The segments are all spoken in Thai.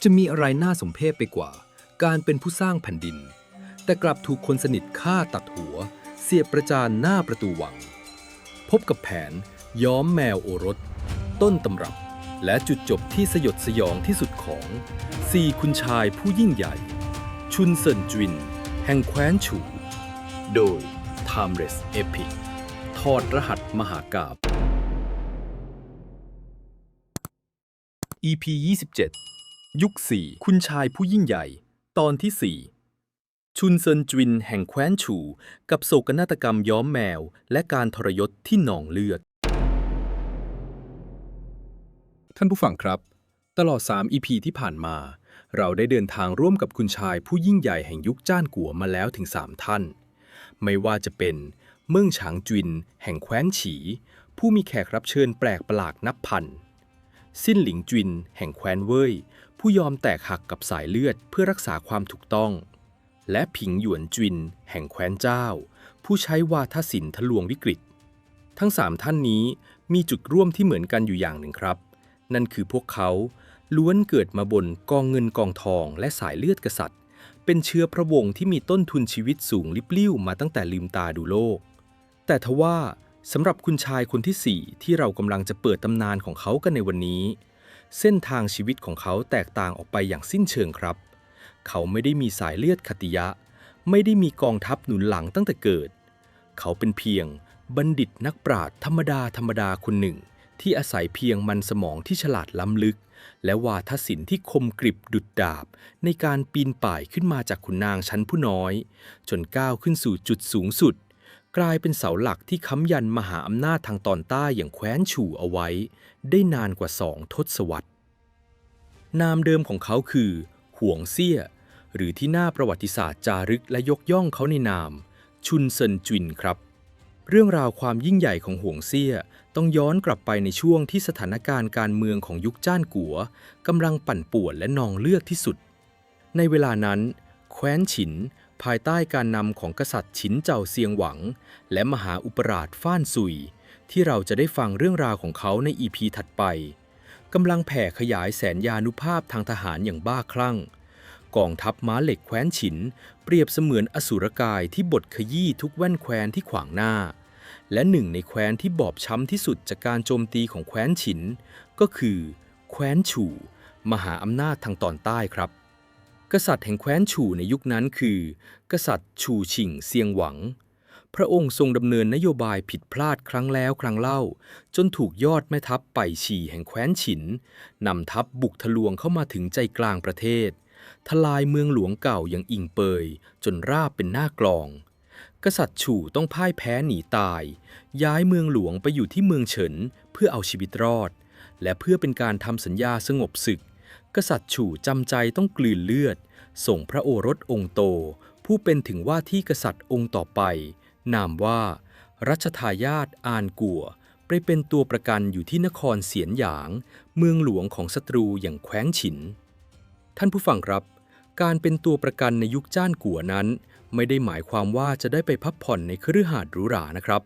จะมีอะไรน่าสมเพชไปกว่าการเป็นผู้สร้างแผ่นดินแต่กลับถูกคนสนิทฆ่าตัดหัวเสียบประจานหน้าประตูวังพบกับแผนย้อมแมวโอรสต้นตำรับและจุดจบที่สยดสยองที่สุดของสี่คุณชายผู้ยิ่งใหญ่ชุนเซินจวินแห่งแคว้นฉูโดย Timeless Epic ถอดรหัสมหากาพย์ EP 27 ยุค 4 คุณชายผู้ยิ่งใหญ่ตอนที่ 4 ชุนเซินจวินแห่งแคว้นฉูกับโศกนาฏกรรมย้อมแมวและการทรยศที่หนองเลือดท่านผู้ฟังครับตลอด3 EP ที่ผ่านมาเราได้เดินทางร่วมกับคุณชายผู้ยิ่งใหญ่แห่งยุคจ้านกัวมาแล้วถึง3ท่านไม่ว่าจะเป็นเมิ่งฉางจวินแห่งแคว้นฉีผู้มีแขกรับเชิญแปลกประหลาดนับพันสิ้นหลิงจวินแห่งแคว้นเว่ยผู้ยอมแตกหักกับสายเลือดเพื่อรักษาความถูกต้องและผิงหยวนจวินแห่งแคว้นเจ้าผู้ใช้วาทศิลป์ทะลวงวิกฤตทั้ง3ท่านนี้มีจุดร่วมที่เหมือนกันอยู่อย่างหนึ่งครับนั่นคือพวกเขาล้วนเกิดมาบนกองเงินกองทองและสายเลือดกษัตริย์เป็นเชื้อพระวงศ์ที่มีต้นทุนชีวิตสูงลิบลิ่วมาตั้งแต่ลืมตาดูโลกแต่ทว่าสำหรับคุณชายคนที่4ที่เรากำลังจะเปิดตำนานของเขากันในวันนี้เส้นทางชีวิตของเขาแตกต่างออกไปอย่างสิ้นเชิงครับเขาไม่ได้มีสายเลือดขติยะไม่ได้มีกองทัพหนุนหลังตั้งแต่เกิดเขาเป็นเพียงบัณฑิตนักปราชญ์ธรรมดาคนหนึ่งที่อาศัยเพียงมันสมองที่ฉลาดล้ำลึกและวาทศิลป์ที่คมกริบดุจดาบในการปีนป่ายขึ้นมาจากขุนนางชั้นผู้น้อยจนก้าวขึ้นสู่จุดสูงสุดกลายเป็นเสาหลักที่ค้ำยันมหาอำนาจทางตอนใต้อย่างแคว้นฉูเอาไว้ได้นานกว่า2 ทศวรรษนามเดิมของเขาคือหวงเซี่ยหรือที่หน้าประวัติศาสตร์จารึกและยกย่องเขาในนามชุนเซินจวินครับเรื่องราวความยิ่งใหญ่ของหวงเซี่ยต้องย้อนกลับไปในช่วงที่สถานการณ์การเมืองของยุคจ้านกัวกำลังปั่นป่วนและนองเลือดที่สุดในเวลานั้นแคว้นฉินภายใต้การนำของกษัตริย์ฉินเจ้าเซียงหวังและมหาอุปราชฟ้านซุยที่เราจะได้ฟังเรื่องราวของเขาใน EP ถัดไปกำลังแผ่ขยายแสนยานุภาพทางทหารอย่างบ้าคลั่งกองทัพม้าเหล็กแคว้นฉินเปรียบเสมือนอสูรกายที่บดขยี้ทุกแว่นแคว้นที่ขวางหน้าและหนึ่งในแคว้นที่บอบช้ำที่สุดจากการโจมตีของแคว้นฉินก็คือแคว้นฉูมหาอำนาจทางตอนใต้ครับกษัตริย์แห่งแคว้นฉูในยุคนั้นคือกษัตริย์ฉูชิงเซียงหวังพระองค์ทรงดำเนินนโยบายผิดพลาดครั้งแล้วครั้งเล่าจนถูกยอดแม่ทัพไปฉี่แห่งแคว้นฉินนำทัพบุกทะลวงเข้ามาถึงใจกลางประเทศทลายเมืองหลวงเก่าอย่างอิงเปยจนราบเป็นหน้ากลองกษัตริย์ฉู่ต้องพ่ายแพ้หนีตายย้ายเมืองหลวงไปอยู่ที่เมืองเฉินเพื่อเอาชีวิตรอดและเพื่อเป็นการทำสัญญาสงบศึกกษัตริย์ฉู่จำใจต้องกลืนเลือดส่งพระโอรสองค์โตผู้เป็นถึงว่าที่กษัตริย์องค์ต่อไปนามว่ารัชทายาทอานกัวไปเป็นตัวประกันอยู่ที่นครเสียนหยางเมืองหลวงของศัตรูอย่างแคว้นฉินท่านผู้ฟังครับการเป็นตัวประกันในยุคจ้านกัวนั้นไม่ได้หมายความว่าจะได้ไปพักผ่อนในคฤหาสน์หรูหรานะครับ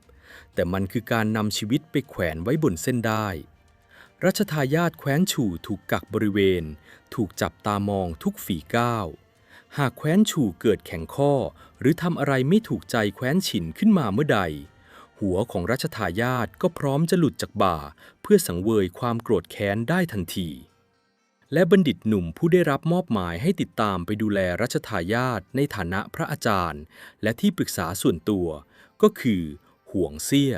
แต่มันคือการนำชีวิตไปแขวนไว้บนเส้นได้รัชทายาทแคว้นฉูถูกกักบริเวณถูกจับตามองทุกฝีก้าวหากแคว้นฉูเกิดแข็งข้อหรือทำอะไรไม่ถูกใจแคว้นฉินขึ้นมาเมื่อใดหัวของรัชทายาทก็พร้อมจะหลุดจากบ่าเพื่อสังเวยความโกรธแค้นได้ทันทีและบัณฑิตหนุ่มผู้ได้รับมอบหมายให้ติดตามไปดูแลรัชทายาทในฐานะพระอาจารย์และที่ปรึกษาส่วนตัวก็คือหวงเซี่ย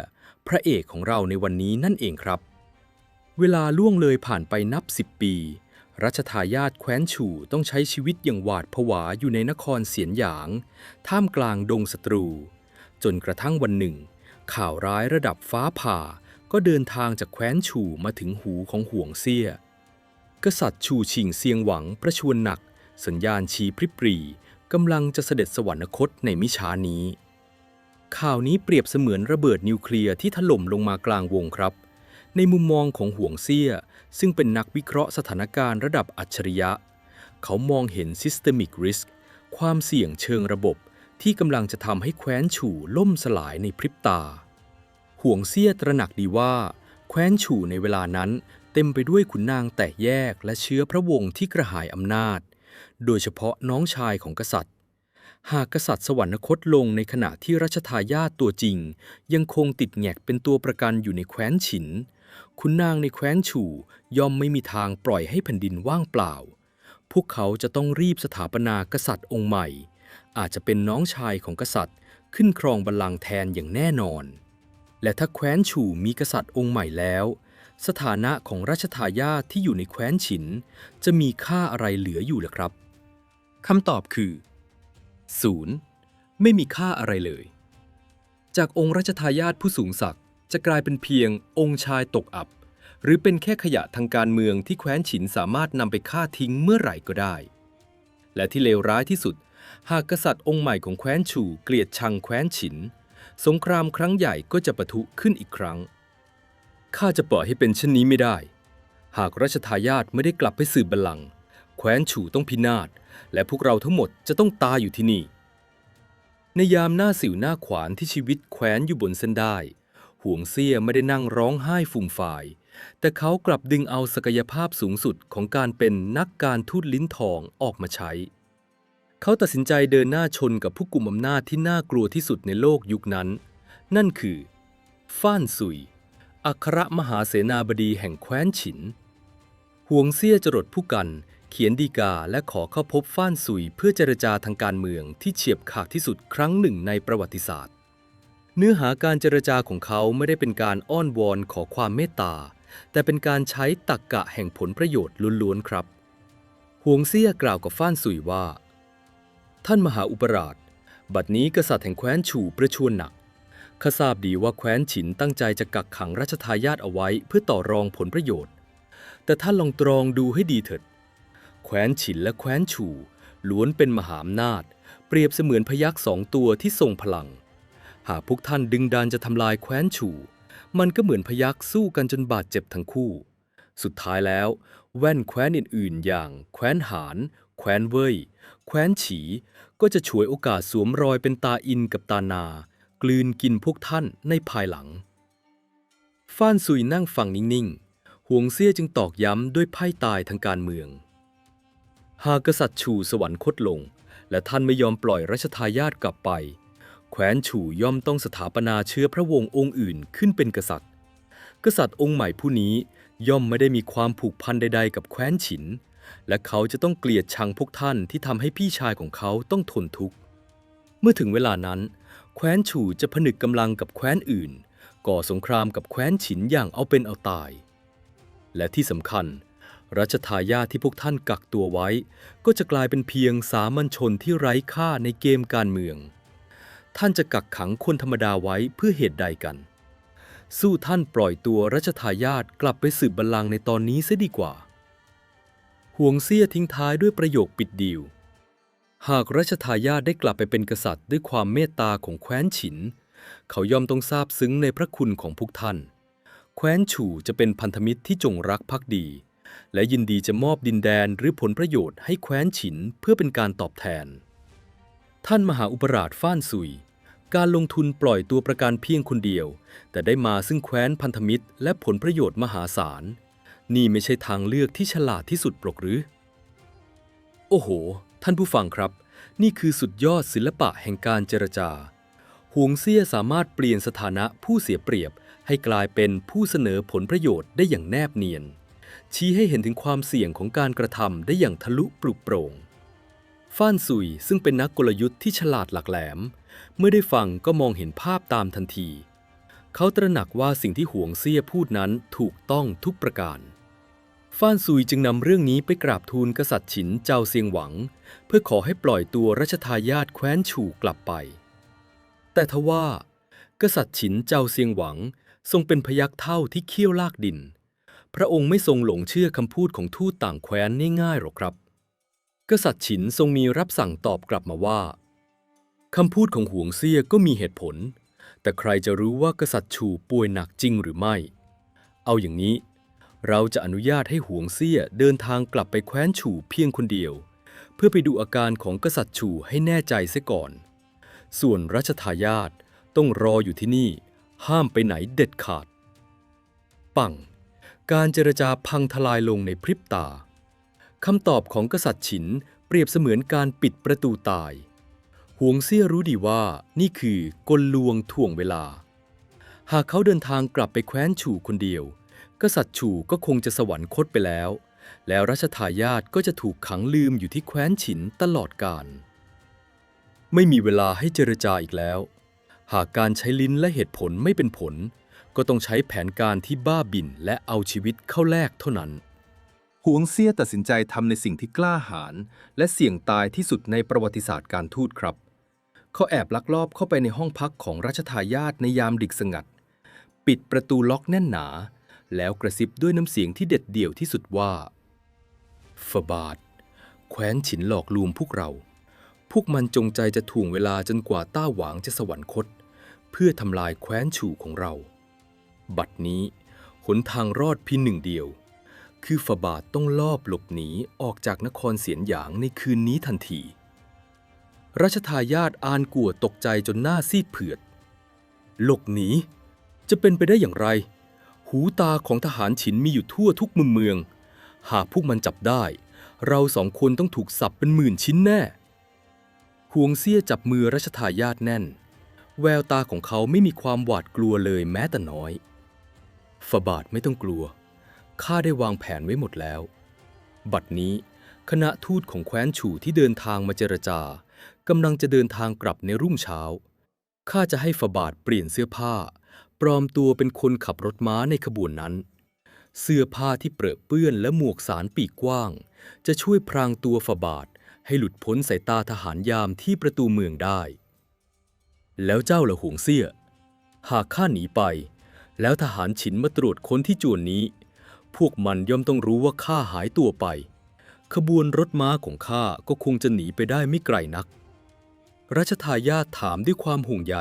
พระเอกของเราในวันนี้นั่นเองครับเวลาล่วงเลยผ่านไปนับ10 ปีรัชทายาทแคว้นฉูต้องใช้ชีวิตอย่างหวาดผวาอยู่ในนครเสียนหยางท่ามกลางดงศัตรูจนกระทั่งวันหนึ่งข่าวร้ายระดับฟ้าผ่าก็เดินทางจากแคว้นฉูมาถึงหูของหวงเซี่ยกษัตริย์ฉูชิงเซียงหวังประชวรหนักสัญญาณชี้พริบปรีกำลังจะเสด็จสวรรคตในมิช้านี้ข่าวนี้เปรียบเสมือนระเบิดนิวเคลียร์ที่ถล่มลงมากลางวงครับในมุมมองของหวงเซี่ยซึ่งเป็นนักวิเคราะห์สถานการณ์ระดับอัจฉริยะเขามองเห็น Systemic Risk ความเสี่ยงเชิงระบบที่กำลังจะทำให้แคว้นฉูล่มสลายในพริบตาหวงเซี่ยตระหนักดีว่าแคว้นฉูในเวลานั้น เต็มไปด้วยขุนนางแตกแยกและเชื้อพระวงศ์ที่กระหายอำนาจโดยเฉพาะน้องชายของกษัตริย์หากกษัตริย์สวรรคตลงในขณะที่รัชทายาทตัวจริงยังคงติดแงกเป็นตัวประกันอยู่ในแคว้นฉินขุนนางในแคว้นฉู่ย่อมไม่มีทางปล่อยให้แผ่นดินว่างเปล่าพวกเขาจะต้องรีบสถาปนากษัตริย์องค์ใหม่อาจจะเป็นน้องชายของกษัตริย์ขึ้นครองบัลลังก์แทนอย่างแน่นอนและถ้าแคว้นฉู่มีกษัตริย์องค์ใหม่แล้วสถานะของรัชทายาทที่อยู่ในแคว้นฉินจะมีค่าอะไรเหลืออยู่ล่ะครับคำตอบคือ0ไม่มีค่าอะไรเลยจากองค์รัชทายาทผู้สูงศักดิ์จะกลายเป็นเพียงองค์ชายตกอับหรือเป็นแค่ขยะทางการเมืองที่แคว้นฉินสามารถนำไปฆ่าทิ้งเมื่อไหร่ก็ได้และที่เลวร้ายที่สุดหากกษัตริย์องค์ใหม่ของแคว้นฉู่เกลียดชังแคว้นฉินสงครามครั้งใหญ่ก็จะปะทุขึ้นอีกครั้งข้าจะปล่อยให้เป็นเช่นนี้ไม่ได้หากรัชทายาทไม่ได้กลับไปสืบบัลลังก์แคว้นฉู่ต้องพินาศและพวกเราทั้งหมดจะต้องตายอยู่ที่นี่ในยามหน้าสิวหน้าขวานที่ชีวิตแคว้นอยู่บนเส้นได้ห่วงเซี่ยไม่ได้นั่งร้องไห้ฟูมฟายแต่เขากลับดึงเอาศักยภาพสูงสุดของการเป็นนักการทูตลิ้นทองออกมาใช้เขาตัดสินใจเดินหน้าชนกับผู้กุมอำนาจที่น่ากลัวที่สุดในโลกยุคนั้นนั่นคือฟ่านซุยอัครมหาเสนาบดีแห่งแคว้นฉินห่วงเซี่ยจรดผู้กันเขียนฎีกาและขอเข้าพบฟ่านซุยเพื่อเจรจาทางการเมืองที่เฉียบขาดที่สุดครั้งหนึ่งในประวัติศาสตร์เนื้อหาการเจรจาของเขาไม่ได้เป็นการอ้อนวอนขอความเมตตาแต่เป็นการใช้ตรรกะแห่งผลประโยชน์ล้วนๆครับห่วงเซี่ยกล่าวกับฟ่านซุยว่าท่านมหาอุปราชบัดนี้กษัตริย์แห่งแคว้นฉู่ประชวรหนักข้าทราบดีว่าแคว้นฉินตั้งใจจะกักขังรัชทายาทเอาไว้เพื่อต่อรองผลประโยชน์แต่ท่านลองตรองดูให้ดีเถิดแคว้นฉินและแคว้นฉู่ล้วนเป็นมหาอำนาจเปรียบเสมือนพยัคฆ์2 ตัวที่ทรงพลังหากพวกท่านดึงดันจะทำลายแคว้นฉู่มันก็เหมือนพยัคฆ์สู้กันจนบาดเจ็บทั้งคู่สุดท้ายแล้วแว่นแคว้นอื่นๆอย่างแคว้นหานแคว้นเว่ยแคว้นฉีก็จะฉวยโอกาสสวมรอยเป็นตาอินกับตานากลืนกินพวกท่านในภายหลังฟ่านซุยนั่งฟังนิ่งๆห่วงเซี่ยจึงตอกย้ำด้วยไพ่ตายทางการเมืองหากกษัตริย์ฉู่สวรรคตลงและท่านไม่ยอมปล่อยรัชทายาทกลับไปแคว้นฉู่ย่อมต้องสถาปนาเชื้อพระวงศ์องค์อื่นขึ้นเป็นกษัตริย์องค์ใหม่ผู้นี้ย่อมไม่ได้มีความผูกพันใดๆกับแคว้นฉินและเขาจะต้องเกลียดชังพวกท่านที่ทำให้พี่ชายของเขาต้องทนทุกข์เมื่อถึงเวลานั้นแคว้นฉู่จะผนึกกำลังกับแคว้นอื่นก่อสงครามกับแคว้นฉินอย่างเอาเป็นเอาตายและที่สำคัญรัชทายาทที่พวกท่านกักตัวไว้ก็จะกลายเป็นเพียงสามัญชนที่ไร้ค่าในเกมการเมืองท่านจะกักขังคนธรรมดาไว้เพื่อเหตุใดกันสู้ท่านปล่อยตัวรัชทายาทกลับไปสืบบัลลังก์ในตอนนี้เสียดีกว่าห่วงเซี่ยทิ้งท้ายด้วยประโยคปิดดีลหากรัชทายาทได้กลับไปเป็นกษัตริย์ด้วยความเมตตาของแคว้นฉินเขาย่อมต้องซาบซึ้งในพระคุณของพวกท่านแคว้นฉู่จะเป็นพันธมิตรที่จงรักภักดีและยินดีจะมอบดินแดนหรือผลประโยชน์ให้แคว้นฉินเพื่อเป็นการตอบแทนท่านมหาอุปราชฟ่านซุยการลงทุนปล่อยตัวประกันเพียงคนเดียวแต่ได้มาซึ่งแคว้นพันธมิตรและผลประโยชน์มหาศาลนี่ไม่ใช่ทางเลือกที่ฉลาดที่สุดหรอกหรือโอ้โหท่านผู้ฟังครับนี่คือสุดยอดศิลปะแห่งการเจรจาห่วงเซี่ยสามารถเปลี่ยนสถานะผู้เสียเปรียบให้กลายเป็นผู้เสนอผลประโยชน์ได้อย่างแนบเนียนชี้ให้เห็นถึงความเสี่ยงของการกระทำได้อย่างทะลุปลุกโปร่งฟ่านซุยซึ่งเป็นนักกลยุทธ์ที่ฉลาดหลักแหลมเมื่อได้ฟังก็มองเห็นภาพตามทันทีเขาตระหนักว่าสิ่งที่ห่วงเซี่ยพูดนั้นถูกต้องทุกประการฟ่านซุยจึงนำเรื่องนี้ไปกราบทูลกษัตริย์ฉินเจ้าเซียงหวังเพื่อขอให้ปล่อยตัวรัชทายาทแคว้นฉู่กลับไปแต่ทว่ากษัตริย์ฉินเจ้าเซียงหวังทรงเป็นพยัคฆ์เท่าที่เขี้ยวลากดินพระองค์ไม่ทรงหลงเชื่อคำพูดของทูตต่างแคว้นง่ายๆหรอกครับกษัตริย์ฉินทรงมีรับสั่งตอบกลับมาว่าคำพูดของห่วงเซี่ยก็มีเหตุผลแต่ใครจะรู้ว่ากษัตริย์ฉู่ป่วยหนักจริงหรือไม่เอาอย่างนี้เราจะอนุญาตให้ห่วงเซี่ยเดินทางกลับไปแคว้นฉู่เพียงคนเดียวเพื่อไปดูอาการของกษัตริย์ฉู่ให้แน่ใจเสียก่อนส่วนรัชทายาทต้องรออยู่ที่นี่ห้ามไปไหนเด็ดขาดปัง การเจรจาพังทลายลงในพริบตาคำตอบของกษัตริย์ฉินเปรียบเสมือนการปิดประตูตายหวงเซี่ยรู้ดีว่านี่คือกลลวงถ่วงเวลาหากเขาเดินทางกลับไปแคว้นฉู่คนเดียวกษัตริย์ฉู่ก็คงจะสวรรคตไปแล้วรัชทายาทก็จะถูกขังลืมอยู่ที่แคว้นฉินตลอดกาลไม่มีเวลาให้เจรจาอีกแล้วหากการใช้ลิ้นและเหตุผลไม่เป็นผลก็ต้องใช้แผนการที่บ้าบิ่นและเอาชีวิตเข้าแลกเท่านั้นหวงเซี่ยตัดสินใจทำในสิ่งที่กล้าหาญและเสี่ยงตายที่สุดในประวัติศาสตร์การทูตครับเขาแอบลักลอบเข้าไปในห้องพักของรัชทายาทในยามดึกสงัดปิดประตูล็อกแน่นหนาแล้วกระซิบด้วยน้ำเสียงที่เด็ดเดี่ยวที่สุดว่าฝาบาทแคว้นฉินหลอกลวงพวกเราพวกมันจงใจจะถ่วงเวลาจนกว่าต้าหวางจะสวรรคตเพื่อทำลายแคว้นฉู่ของเราบัดนี้หนทางรอดเพียงหนึ่งเดียวคือฝาบาทต้องลอบหลบหนีออกจากนครเสียนหยางในคืนนี้ทันทีรัชทายาทอานกัวตกใจจนหน้าซีดเผือดหลบหนีจะเป็นไปได้อย่างไรหูตาของทหารฉินมีอยู่ทั่วทุกมุมเมืองหากพวกมันจับได้เราสองคนต้องถูกสับเป็นหมื่นชิ้นแน่หวงเซี่ยจับมือรัชทายาทแน่นแววตาของเขาไม่มีความหวาดกลัวเลยแม้แต่น้อยฝาบาทไม่ต้องกลัวข้าได้วางแผนไว้หมดแล้วบัดนี้คณะทูตของแคว้นฉู่ที่เดินทางมาเจรจากำลังจะเดินทางกลับในรุ่งเช้าข้าจะให้ฝาบาทเปลี่ยนเสื้อผ้าปลอมตัวเป็นคนขับรถม้าในขบวนนั้นเสื้อผ้าที่เปรอะเปื้อนและหมวกสารปีกกว้างจะช่วยพรางตัวฝาบาทให้หลุดพ้นสายตาทหารยามที่ประตูเมืองได้แล้วเจ้าละหวงเซี่ยหากข้าหนีไปแล้วทหารฉินมาตรวจค้นที่จวนนี้พวกมันย่อมต้องรู้ว่าข้าหายตัวไปขบวนรถม้าของข้าก็คงจะหนีไปได้ไม่ไกลนักรัชทายาทถามด้วยความห่วงใย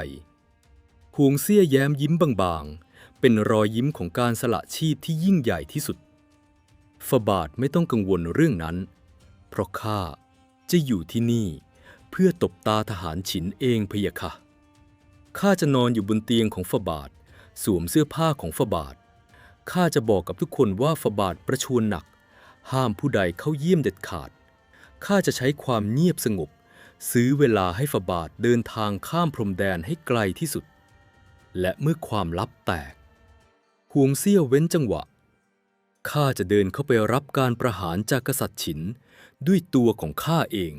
หวงเซี่ยแย้มยิ้มบางๆเป็นรอยยิ้มของการสละชีพที่ยิ่งใหญ่ที่สุดฝาบาทไม่ต้องกังวลเรื่องนั้นเพราะข้าจะอยู่ที่นี่เพื่อตบตาทหารฉินเองพะยะค่ะข้าจะนอนอยู่บนเตียงของฝาบาทสวมเสื้อผ้าของฝาบาทข้าจะบอกกับทุกคนว่าฝาบาทประชวรหนักห้ามผู้ใดเข้าเยี่ยมเด็ดขาดข้าจะใช้ความเงียบสงบซื้อเวลาให้ฝาบาทเดินทางข้ามพรมแดนให้ไกลที่สุดและเมื่อความลับแตกหวงเซี่ยเว้นจังหวะข้าจะเดินเข้าไปรับการประหารจากกษัตริย์ฉินด้วยตัวของข้าเอง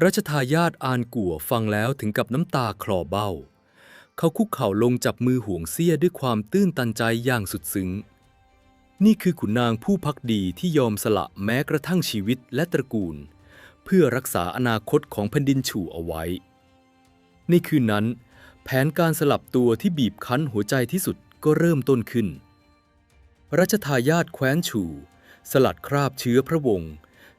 รัชทายาทอานกัวฟังแล้วถึงกับน้ำตาคลอเบ้าเขาคุกเข่าลงจับมือหวงเซี่ยด้วยความตื้นตันใจอย่างสุดซึ้งนี่คือขุนนางผู้ภักดีที่ยอมสละแม้กระทั่งชีวิตและตระกูลเพื่อรักษาอนาคตของแผ่นดินฉู่เอาไว้ในคืนนั้นแผนการสลับตัวที่บีบคั้นหัวใจที่สุดก็เริ่มต้นขึ้นรัชทายาทแคว้นฉู่สลัดคราบเชื้อพระวงศ์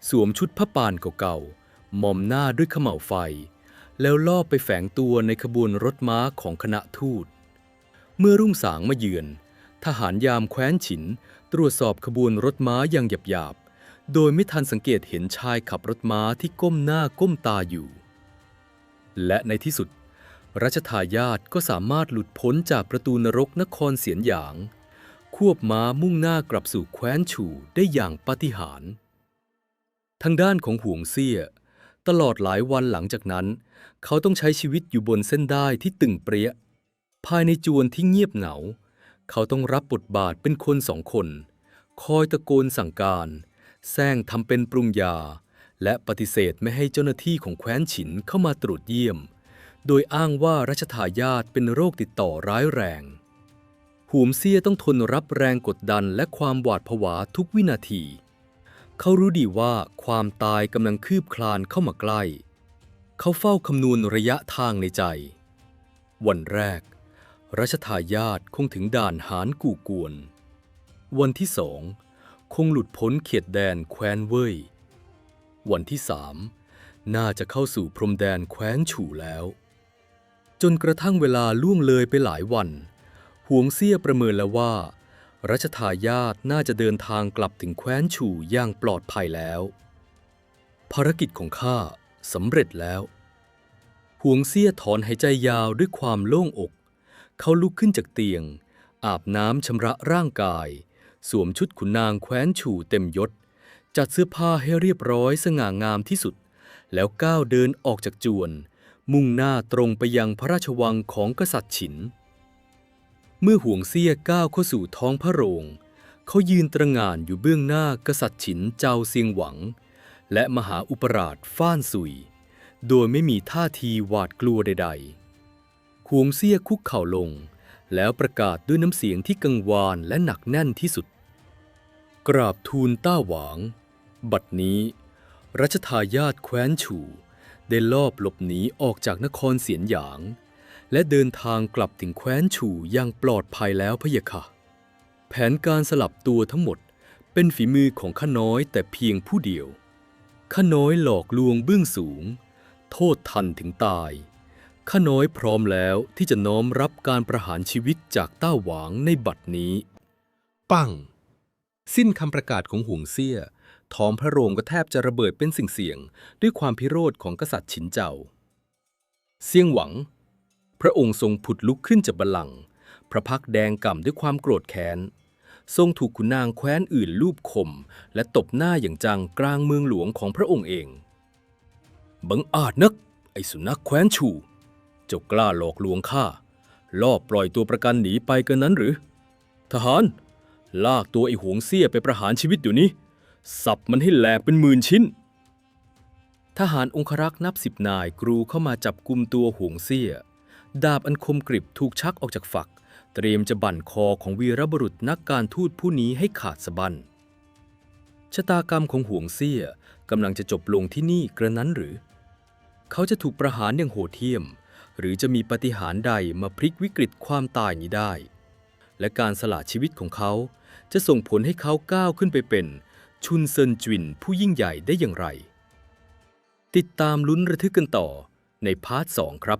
สวมชุดผ้าป่านเก่าๆหม่อมหน้าด้วยเขม่าวไฟแล้วลอบไปแฝงตัวในขบวนรถม้าของคณะทูตเมื่อรุ่งสางมาเยือนทหารยามแคว้นฉินตรวจสอบขบวนรถม้าอย่างหยาบๆโดยไม่ทันสังเกตเห็นชายขับรถม้าที่ก้มหน้าก้มตาอยู่และในที่สุดรัชทายาทก็สามารถหลุดพ้นจากประตูนรกนครเสียนหยางควบม้ามุ่งหน้ากลับสู่แคว้นฉู่ได้อย่างปาฏิหาริย์ทางด้านของหวงเซี่ยตลอดหลายวันหลังจากนั้นเขาต้องใช้ชีวิตอยู่บนเส้นด้ายที่ตึงเปรี้ยภายในจวนที่เงียบเหงาเขาต้องรับบทบาทเป็นคนสองคนคอยตะโกนสั่งการแซงทำเป็นปรุงยาและปฏิเสธไม่ให้เจ้าหน้าที่ของแคว้นฉินเข้ามาตรวจเยี่ยมโดยอ้างว่ารัชทายาทเป็นโรคติดต่อร้ายแรงหวงเซี่ยต้องทนรับแรงกดดันและความหวาดผวาทุกวินาทีเขารู้ดีว่าความตายกำลังคืบคลานเข้ามาใกล้เขาเฝ้าคำนวณระยะทางในใจวันแรกรัชทายาทคงถึงด่านหานกู่กวนวันที่สองคงหลุดพ้นเขตแดนแคว้นเว่ยวันที่สามน่าจะเข้าสู่พรมแดนแคว้นฉู่แล้วจนกระทั่งเวลาล่วงเลยไปหลายวันหวงเซี่ยประเมินแล้วว่ารัชทายาทน่าจะเดินทางกลับถึงแคว้นฉู่อย่างปลอดภัยแล้วภารกิจของข้าสำเร็จแล้วหวงเซี่ยถอนหายใจยาวด้วยความโล่งอกเขาลุกขึ้นจากเตียงอาบน้ำชำระร่างกาย สวมชุดขุนนางแคว้นฉู่เต็มยศจัดเสื้อผ้าให้เรียบร้อยสง่างามที่สุดแล้วก้าวเดินออกจากจวนมุ่งหน้าตรงไปยังพระราชวังของกษัตริย์ฉินเมื่อห่วงเซี่ยก้าวเข้าสู่ท้องพระโรงเขายืนตระหง่านอยู่เบื้องหน้ากษัตริย์ฉินเจาเซียงหวังและมหาอุปราชฟ้านซุยโดยไม่มีท่าทีหวาดกลัวใดๆห่วงเซี่ยคุกเข่าลงแล้วประกาศด้วยน้ำเสียงที่กังวานและหนักแน่นที่สุดกราบทูลต้าหวางบัดนี้รัชทายาทแคว้นฉู่ได้ลอบหลบหนีออกจากนครเสียนหยางและเดินทางกลับถึงแคว้นฉู่อย่างปลอดภัยแล้วพะยะค่ะแผนการสลับตัวทั้งหมดเป็นฝีมือของข้าน้อยแต่เพียงผู้เดียวข้าน้อยหลอกลวงเบื้องสูงโทษทันถึงตายข้าน้อยพร้อมแล้วที่จะน้อมรับการประหารชีวิตจากต้าหวางในบัดนี้ปังสิ้นคำประกาศของห่วงเซี่ยท้องพระโรงก็แทบจะระเบิดเป็นเสียงๆด้วยความพิโรธของกษัตริย์ฉินเจ้าเซี่ยงหวังพระองค์ทรงผุดลุกขึ้นจากบัลลังก์พระพักตร์แดงก่ำด้วยความโกรธแค้นทรงถูกขุนนางแคว้นอื่นลูบข่มและตบหน้าอย่างจังกลางเมืองหลวงของพระองค์เองบังอาจนักไอ้สุนัขแคว้นฉู่เจ้ากล้าหลอกลวงข้าลอบปล่อยตัวประกันหนีไปกันนั้นหรือทหารลากตัวไอ้หวงเซี่ยไปประหารชีวิตเดี๋ยวนี้สับมันให้แหลกเป็นหมื่นชิ้นทหารองครักษ์นับ10 นายกรูเข้ามาจับกุมตัวหวงเซี่ยดาบอันคมกริบถูกชักออกจากฝักเตรียมจะบั่นคอของวีรบุรุษนักการทูตผู้นี้ให้ขาดสะบั้นชะตากรรมของหวงเซี่ยกำลังจะจบลงที่นี่กระนั้นหรือเขาจะถูกประหารอย่างโหดเหี้ยมหรือจะมีปาฏิหาริย์ใดมาพลิกวิกฤตความตายนี้ได้และการสละชีวิตของเขาจะส่งผลให้เขาก้าวขึ้นไปเป็นชุนเซินจินผู้ยิ่งใหญ่ได้อย่างไรติดตามลุ้นระทึกกันต่อในพาร์ท 2ครับ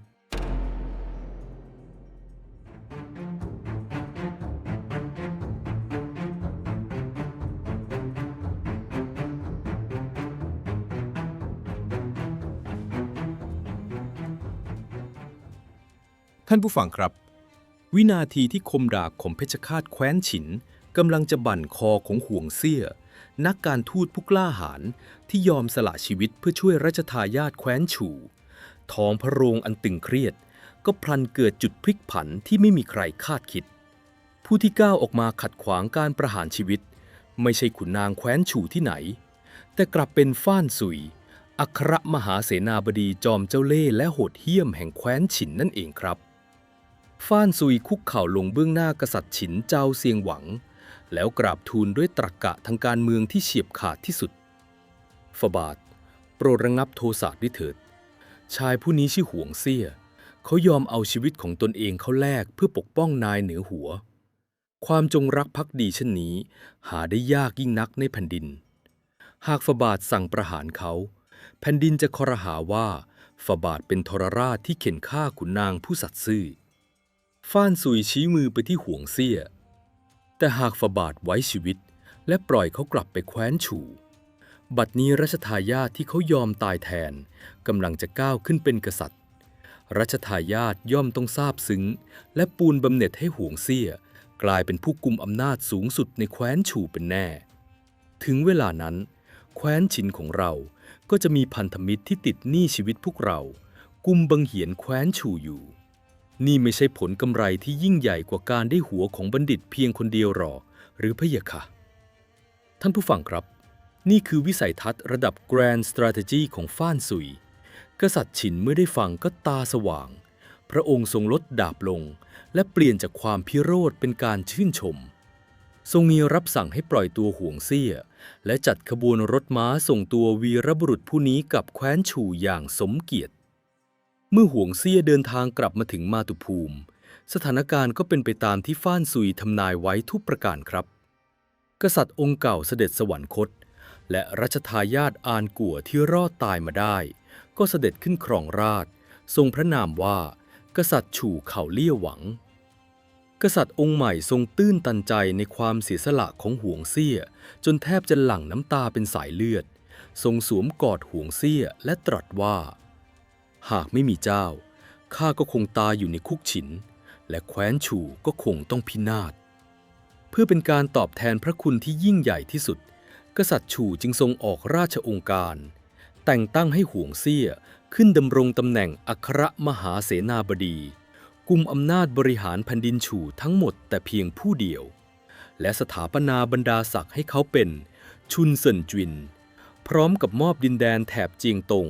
ท่านผู้ฟังครับวินาทีที่คมดาบของเพชฌฆาตแคว้นฉินกำลังจะบั่นคอของห่วงเซี่ยนักการทูตผู้กล้าหาญที่ยอมสละชีวิตเพื่อช่วยรัชทายาทแคว้นฉู่ท้องพระโรงอันตึงเครียดก็พลันเกิดจุดพลิกผันที่ไม่มีใครคาดคิดผู้ที่ก้าวออกมาขัดขวางการประหารชีวิตไม่ใช่ขุนนางแคว้นฉู่ที่ไหนแต่กลับเป็นฟ้านซุยอัครมหาเสนาบดีจอมเจ้าเล่ห์และโหดเหี้ยมแห่งแคว้นฉินนั่นเองครับฟ้านซุยคุกเข่าลงเบื้องหน้ากษัตริย์ฉินเจ้าเซียงหวังแล้วกราบทูลด้วยตรรกะทางการเมืองที่เฉียบขาดที่สุดฝ่าบาทโปรดระงับโทสะด้วยเถิดชายผู้นี้ชื่อหวงเซี่ยเขายอมเอาชีวิตของตนเองเขาแลกเพื่อปกป้องนายเหนือหัวความจงรักภักดีเช่นนี้หาได้ยากยิ่งนักในแผ่นดินหากฝ่าบาทสั่งประหารเขาแผ่นดินจะครหาว่าฝ่าบาทเป็นทรราชที่เข็นฆ่าขุนนางผู้สัตย์ซื่อฟ้านซุยชี้มือไปที่หวงเซี่ยแต่หากฝ่าบาทไว้ชีวิตและปล่อยเขากลับไปแคว้นฉู่บัดนี้รัชทายาทที่เขายอมตายแทนกำลังจะก้าวขึ้นเป็นกษัตริย์รัชทายาทย่อมต้องซาบซึ้งและปูนบำเหน็จให้หวงเซี่ยกลายเป็นผู้กุมอำนาจสูงสุดในแคว้นฉู่เป็นแน่ถึงเวลานั้นแคว้นฉินของเราก็จะมีพันธมิตรที่ติดหนี้ชีวิตพวกเรากุมบังเหียนแคว้นฉู่อยู่นี่ไม่ใช่ผลกำไรที่ยิ่งใหญ่กว่าการได้หัวของบัณฑิตเพียงคนเดียวหรอหรือพะยะค่ะท่านผู้ฟังครับนี่คือวิสัยทัศน์ระดับ Grand Strategy ของฟ้านซุยกษัตริย์ฉินเมื่อได้ฟังก็ตาสว่างพระองค์ทรงลดดาบลงและเปลี่ยนจากความพิโรธเป็นการชื่นชมทรงมีรับสั่งให้ปล่อยตัวหวงเซี่ยและจัดขบวนรถม้าส่งตัววีรบุรุษผู้นี้กลับแคว้นฉู่อย่างสมเกียรติเมื่อหวงเซี่ยเดินทางกลับมาถึงมาตุภูมิสถานการณ์ก็เป็นไปตามที่ฟ้านซุยทำนายไว้ทุกประการครับกษัตริย์องค์เก่าเสด็จสวรรคตและรัชทายาทอานกัวที่รอดตายมาได้ก็เสด็จขึ้นครองราชย์ทรงพระนามว่ากษัตริย์ฉู่เข่าเลี่ยหวังกษัตริย์องค์ใหม่ทรงตื้นตันใจในความเสียสละของหวงเซี่ยจนแทบจะหลั่งน้ำตาเป็นสายเลือดทรงสวมกอดหวงเซี่ยและตรัสว่าหากไม่มีเจ้าข้าก็คงตายอยู่ในคุกฉินและแคว้นฉู่ก็คงต้องพินาศ เพื่อเป็นการตอบแทนพระคุณที่ยิ่งใหญ่ที่สุดกษัตริย์ฉู่จึงทรงออกราชองค์การแต่งตั้งให้หวงเซี่ยขึ้นดำรงตำแหน่งอัครมหาเสนาบดีกุมอำนาจบริหารแผ่นดินฉู่ทั้งหมดแต่เพียงผู้เดียวและสถาปนาบรรดาศักดิ์ให้เขาเป็นชุนเซินจวินพร้อมกับมอบดินแดนแถบเจียงตง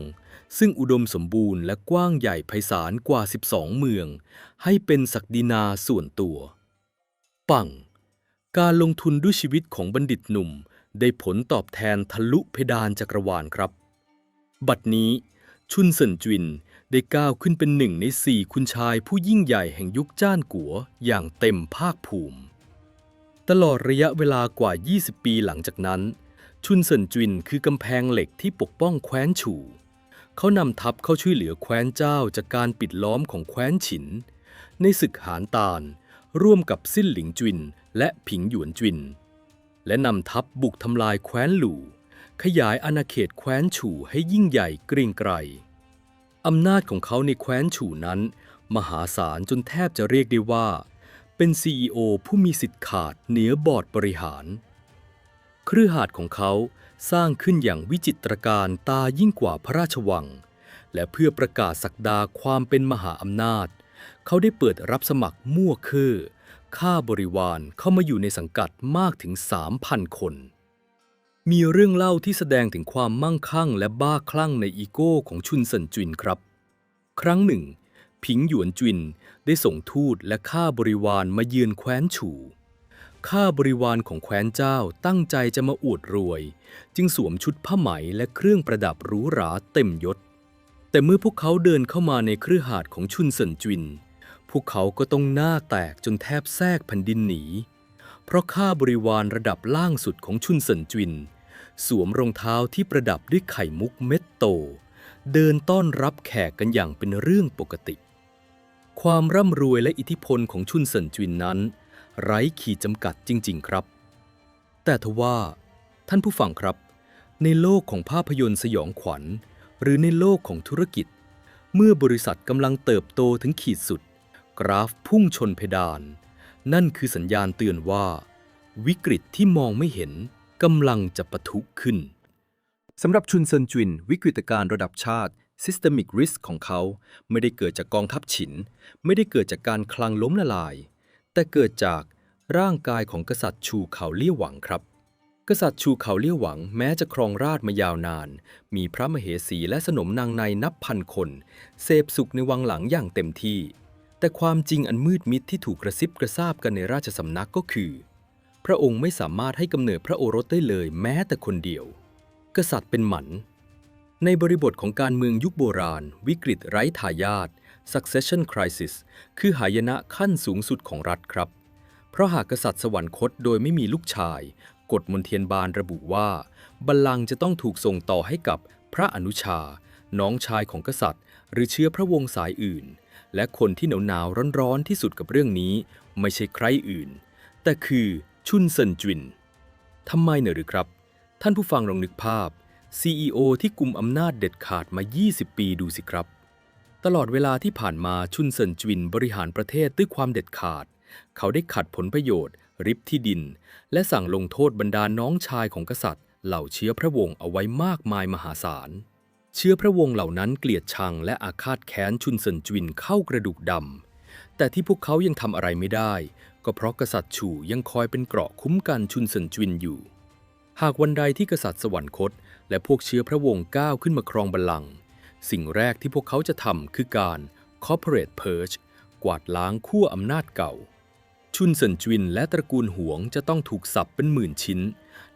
ซึ่งอุดมสมบูรณ์และกว้างใหญ่ไพศาลกว่า12เมืองให้เป็นศักดินาส่วนตัวปังการลงทุนด้วยชีวิตของบัณฑิตหนุ่มได้ผลตอบแทนทะลุเพดานจักรวาลครับบัดนี้ชุนเซินจวินได้ก้าวขึ้นเป็น1 ใน 4คุณชายผู้ยิ่งใหญ่แห่งยุคจ้านกัวอย่างเต็มภาคภูมิตลอดระยะเวลากว่า20ปีหลังจากนั้นชุนเซินจวินคือกำแพงเหล็กที่ปกป้องแคว้นฉู่เขานำทัพเข้าช่วยเหลือแคว้นเจ้าจากการปิดล้อมของแคว้นฉินในศึกหานตาลร่วมกับซิ่นหลิงจวินและผิงหยวนจวินและนำทัพบุกทำลายแคว้นหลู่ขยายอาณาเขตแคว้นฉู่ให้ยิ่งใหญ่เกรียงไกรอำนาจของเขาในแคว้นฉู่นั้นมหาศาลจนแทบจะเรียกได้ว่าเป็น CEO ผู้มีสิทธิ์ขาดเหนือบอร์ดบริหารคฤหาสน์ของเขาสร้างขึ้นอย่างวิจิตรการตายิ่งกว่าพระราชวังและเพื่อประกาศศักดาความเป็นมหาอำนาจเขาได้เปิดรับสมัครมั่วคือฆ่าบริวารเข้ามาอยู่ในสังกัดมากถึง 3,000 คนมีเรื่องเล่าที่แสดงถึงความมั่งคั่งและบ้าคลั่งในอีโก้ของชุนเซินจวินครับครั้งหนึ่งผิงหยวนจวินได้ส่งทูตและข้าบริวารมาเยือนแคว้นฉู่ข้าบริวารของแคว้นเจ้าตั้งใจจะมาอวดรวยจึงสวมชุดผ้าไหมและเครื่องประดับหรูหราเต็มยศแต่เมื่อพวกเขาเดินเข้ามาในคฤหาสน์ของชุนเซินจวินพวกเขาก็ต้องหน้าแตกจนแทบแทรกแผ่นดินหนีเพราะข้าบริวารระดับล่างสุดของชุนเซินจวินสวมรองเท้าที่ประดับด้วยไข่มุกเม็ดโตเดินต้อนรับแขกกันอย่างเป็นเรื่องปกติความร่ำรวยและอิทธิพลของชุนเซินจวินนั้นไร้ขีดจำกัดจริงๆครับแต่ทว่าท่านผู้ฟังครับในโลกของภาพยนตร์สยองขวัญหรือในโลกของธุรกิจเมื่อบริษัทกำลังเติบโตถึงขีดสุดกราฟพุ่งชนเพดานนั่นคือสัญญาณเตือนว่าวิกฤตที่มองไม่เห็นกำลังจะปะทุขึ้นสำหรับชุนเซินจวินวิกฤตการณ์ระดับชาติ Systemic Risk ของเขาไม่ได้เกิดจากกองทัพฉินไม่ได้เกิดจากการคลังล้มละลายแต่เกิดจากร่างกายของกษัตริย์ชูเขาเลี่ยวหวังครับกษัตริย์ชูเขาเลี่ยวหวังแม้จะครองราชย์มายาวนานมีพระมเหสีและสนมนางในนับพันคนเสพสุขในวังหลังอย่างเต็มที่แต่ความจริงอันมืดมิดที่ถูกกระซิบกระซาบกันในราชสำนักก็คือพระองค์ไม่สามารถให้กำเนิดพระโอรสได้เลยแม้แต่คนเดียวกษัตริย์เป็นหมันในบริบทของการเมืองยุคโบราณวิกฤตไร้ทายาท succession crisis คือหายนะขั้นสูงสุดของรัฐครับเพราะหากกษัตริย์สวรรคตโดยไม่มีลูกชายกฎมนเทียนบานระบุว่าบัลลังก์จะต้องถูกส่งต่อให้กับพระอนุชาน้องชายของกษัตริย์หรือเชื้อพระวงศ์สายอื่นและคนที่หนาวๆร้อนๆที่สุดกับเรื่องนี้ไม่ใช่ใครอื่นแต่คือชุนเซินจวินทำไมเนอะหรือครับท่านผู้ฟังลองนึกภาพ CEO ที่กุมอำนาจเด็ดขาดมา20ปีดูสิครับตลอดเวลาที่ผ่านมาชุนเซินจวินบริหารประเทศด้วยความเด็ดขาดเขาได้ขัดผลประโยชน์ริบที่ดินและสั่งลงโทษบรรดาน้องชายของกษัตริย์เหล่าเชื้อพระวงศ์เอาไว้มากมายมหาศาลเชื้อพระวงศ์เหล่านั้นเกลียดชังและอาฆาตแค้นชุนเซินจวินเข้ากระดูกดำแต่ที่พวกเขายังทำอะไรไม่ได้ก็เพราะกษัตริย์ฉู่ยังคอยเป็นเกราะคุ้มกันชุนเซินจวินอยู่หากวันใดที่กษัตริย์สวรรคตและพวกเชื้อพระวงศ์ก้าวขึ้นมาครองบัลลังก์สิ่งแรกที่พวกเขาจะทำคือการ corporate purge กวาดล้างขั้วอำนาจเก่าชุนเซินจวินและตระกูลหวงจะต้องถูกสับเป็นหมื่นชิ้น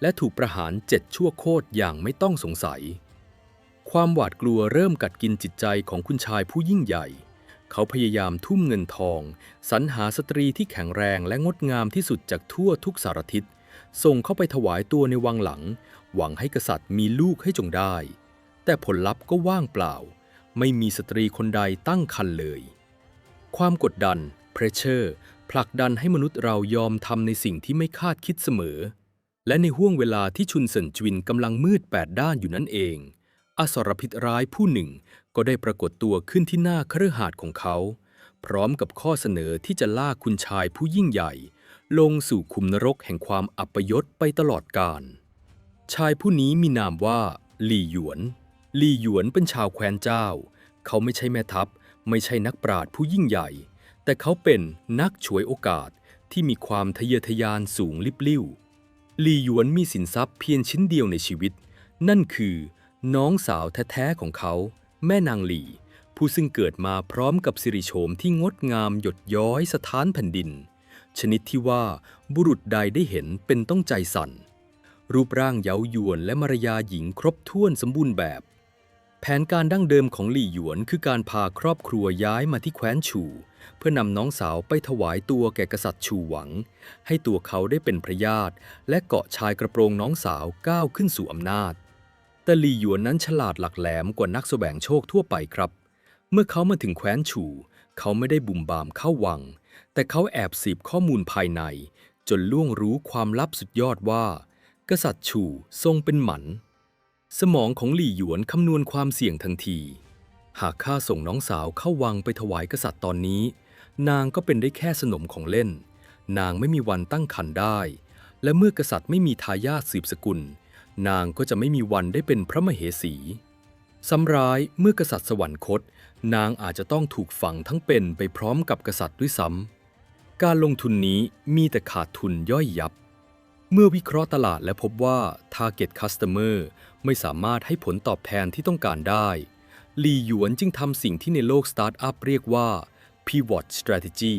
และถูกประหาร7 ชั่วโคตรอย่างไม่ต้องสงสัยความหวาดกลัวเริ่มกัดกินจิตใจของคุณชายผู้ยิ่งใหญ่เขาพยายามทุ่มเงินทองสรรหาสตรีที่แข็งแรงและงดงามที่สุดจากทั่วทุกสารทิศส่งเข้าไปถวายตัวในวังหลังหวังให้กษัตริย์มีลูกให้จงได้แต่ผลลัพธ์ก็ว่างเปล่าไม่มีสตรีคนใดตั้งครรภ์เลยความกดดัน pressure ผลักดันให้มนุษย์เรายอมทำในสิ่งที่ไม่คาดคิดเสมอและในห้วงเวลาที่ชุนเซินจวินกำลังมืด8ด้านอยู่นั่นเองอสรพิษร้ายผู้หนึ่งก็ได้ปรากฏตัวขึ้นที่หน้าคฤหาสน์ของเขาพร้อมกับข้อเสนอที่จะลากคุณชายผู้ยิ่งใหญ่ ลงสู่ขุมนรกแห่งความอัปยศไปตลอดกาลชายผู้นี้มีนามว่าหลี่หยวนหลี่หยวนเป็นชาวแคว้นเจ้าเขาไม่ใช่แม่ทัพไม่ใช่นักปราชญ์ผู้ยิ่งใหญ่แต่เขาเป็นนักฉวยโอกาสที่มีความทะเยอทะยานสูงลิบลิ่วหลี่หยวนมีสินทรัพย์เพียงชิ้นเดียวในชีวิตนั่นคือน้องสาวแท้ๆของเขาแม่นางหลี่ผู้ซึ่งเกิดมาพร้อมกับสิริโฉมที่งดงามหยดย้อยสถานแผ่นดินชนิดที่ว่าบุรุษใดได้เห็นเป็นต้องใจสั่นรูปร่างเย้ายวนและมารยาหญิงครบถ้วนสมบูรณ์แบบแผนการดั้งเดิมของหลี่หยวนคือการพาครอบครัวย้ายมาที่แคว้นชูเพื่อนำน้องสาวไปถวายตัวแก่กษัตริย์ชูหวังให้ตัวเขาได้เป็นพระญาติและเกาะชายกระโปรงน้องสาวก้าวขึ้นสู่อำนาจแต่หลี่หยวนนั้นฉลาดหลักแหลมกว่านักแสวงโชคทั่วไปครับเมื่อเขามาถึงแคว้นชูเขาไม่ได้บุ่มบามเข้าวังแต่เขาแอบสืบข้อมูลภายในจนล่วงรู้ความลับสุดยอดว่ากษัตริย์ชูทรงเป็นหมันสมองของหลี่หยวนคำนวณความเสี่ยงทันทีหากข้าส่งน้องสาวเข้าวังไปถวายกษัตริย์ตอนนี้นางก็เป็นได้แค่สนมของเล่นนางไม่มีวันตั้งครรภ์ได้และเมื่อกษัตริย์ไม่มีทายาทสืบสกุลนางก็จะไม่มีวันได้เป็นพระมเหสีซ้ำร้ายเมื่อกษัตริย์สวรรคตนางอาจจะต้องถูกฝังทั้งเป็นไปพร้อมกับกษัตริย์ด้วยซ้ำการลงทุนนี้มีแต่ขาดทุนย่อยยับเมื่อวิเคราะห์ตลาดและพบว่า Target Customer ไม่สามารถให้ผลตอบแทนที่ต้องการได้หลี่หยวนจึงทำสิ่งที่ในโลกสตาร์ทอัพเรียกว่า Pivot Strategy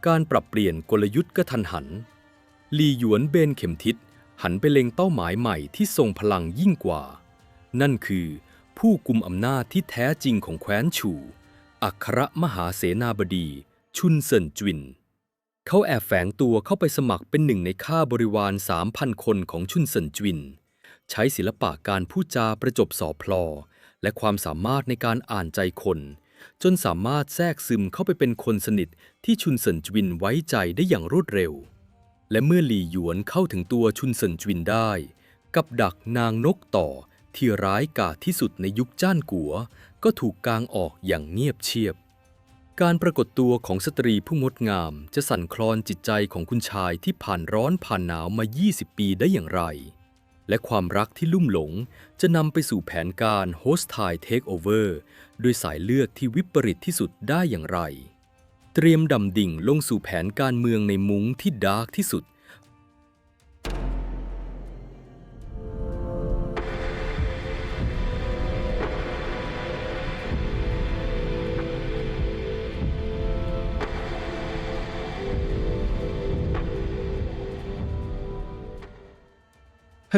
การปรับเปลี่ยนกลยุทธ์กระทันหันหลี่หยวนเบนเข็มทิศหันไปเล็งเป้าหมายใหม่ที่ทรงพลังยิ่งกว่านั่นคือผู้กุมอำนาจที่แท้จริงของแคว้นชูอัครมหาเสนาบดีชุนเซินจวินเขาแอบแฝงตัวเข้าไปสมัครเป็นหนึ่งในข้าบริวาร 3,000 คนของชุนเซินจวินใช้ศิลปะการพูดจาประจบสอพลอและความสามารถในการอ่านใจคนจนสามารถแทรกซึมเข้าไปเป็นคนสนิทที่ชุนเซินจวินไว้ใจได้อย่างรวดเร็วและเมื่อหลี่หยวนเข้าถึงตัวชุนเซินจวินได้กับดักนางนกต่อที่ร้ายกาจที่สุดในยุคจ้านกัวก็ถูกกางออกอย่างเงียบเชียบการปรากฏตัวของสตรีผู้งดงามจะสั่นคลอนจิตใจของคุณชายที่ผ่านร้อนผ่านหนาวมา 20 ปีได้อย่างไรและความรักที่ลุ่มหลงจะนำไปสู่แผนการ Hostile Takeover ด้วยสายเลือกที่วิปริตที่สุดได้อย่างไรเตรียมดำดิ่งลงสู่แผนการเมืองในมุ้งที่ดาร์กที่สุด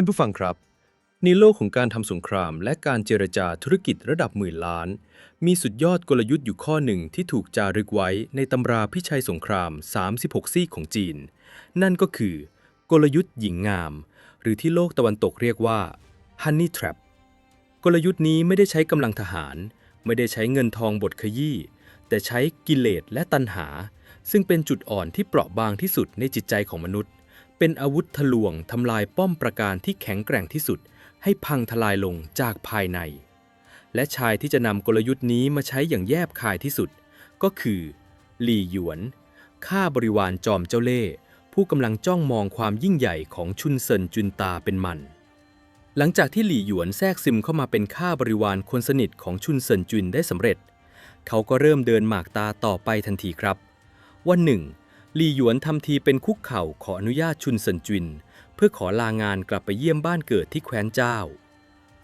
ท่านผู้ฟังครับในโลกของการทำสงครามและการเจรจาธุรกิจระดับหมื่นล้านมีสุดยอดกลยุทธ์อยู่ข้อหนึ่งที่ถูกจารึกไว้ในตำราพิชัยสงคราม36ซีกของจีนนั่นก็คือกลยุทธ์หญิงงามหรือที่โลกตะวันตกเรียกว่า Honey Trap กลยุทธ์นี้ไม่ได้ใช้กำลังทหารไม่ได้ใช้เงินทองบดขยี้แต่ใช้กิเลสและตัณหาซึ่งเป็นจุดอ่อนที่เปราะบางที่สุดในจิตใจของมนุษย์เป็นอาวุธทะลวงทำลายป้อมปราการที่แข็งแกร่งที่สุดให้พังทลายลงจากภายในและชายที่จะนำกลยุทธ์นี้มาใช้อย่างแยบคายที่สุดก็คือหลี่หยวนข้าบริวารจอมเจ้าเล่ห์ผู้กำลังจ้องมองความยิ่งใหญ่ของชุนเซินจุนตาเป็นมันหลังจากที่หลี่หยวนแทรกซึมเข้ามาเป็นข้าบริวารคนสนิทของชุนเซินจุนได้สำเร็จเขาก็เริ่มเดินหมากตาต่อไปทันทีครับวันหนึ่งหลี่หยวนทำทีเป็นคุกเข่าขออนุญาตชุนเซินจุนเพื่อขอลางานกลับไปเยี่ยมบ้านเกิดที่แคว้นเจ้า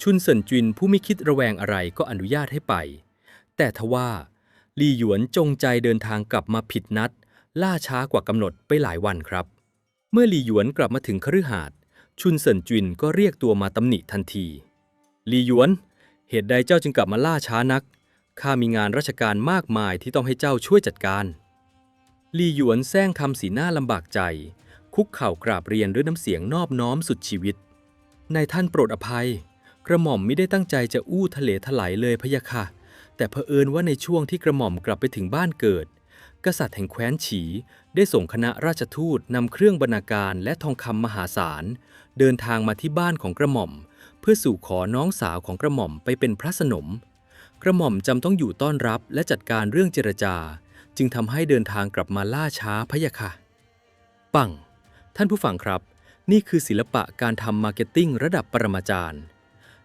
ชุนเซินจุนผู้ไม่คิดระแวงอะไรก็อนุญาตให้ไปแต่ทว่าหลี่หยวนจงใจเดินทางกลับมาผิดนัดล่าช้ากว่ากำหนดไปหลายวันครับเมื่อหลี่หยวนกลับมาถึงคฤหาสน์ชุนเซินจุนก็เรียกตัวมาตำหนิทันทีหลี่หยวนเหตุใดเจ้าจึงกลับมาล่าช้านักข้ามีงานราชการมากมายที่ต้องให้เจ้าช่วยจัดการหลี่หยวนแซงทำสีหน้าลำบากใจคุกเข่ากราบเรียนด้วยน้ำเสียงนอบน้อมสุดชีวิตนายท่านโปรดอภัยกระหม่อมไม่ได้ตั้งใจจะอู้ทะเลถลายเลยพะยะค่ะแต่เผอิญว่าในช่วงที่กระหม่อมกลับไปถึงบ้านเกิดกษัตริย์แห่งแคว้นฉีได้ส่งคณะราชทูตนำเครื่องบรรณาการและทองคำมหาศาลเดินทางมาที่บ้านของกระหม่อมเพื่อสู่ขอน้องสาวของกระหม่อมไปเป็นพระสนมกระหม่อมจำต้องอยู่ต้อนรับและจัดการเรื่องเจรจาจึงทำให้เดินทางกลับมาล่าช้าพะยะค่ะ ปังท่านผู้ฟังครับนี่คือศิลปะการทำมาร์เก็ตติ้งระดับปรมาจารย์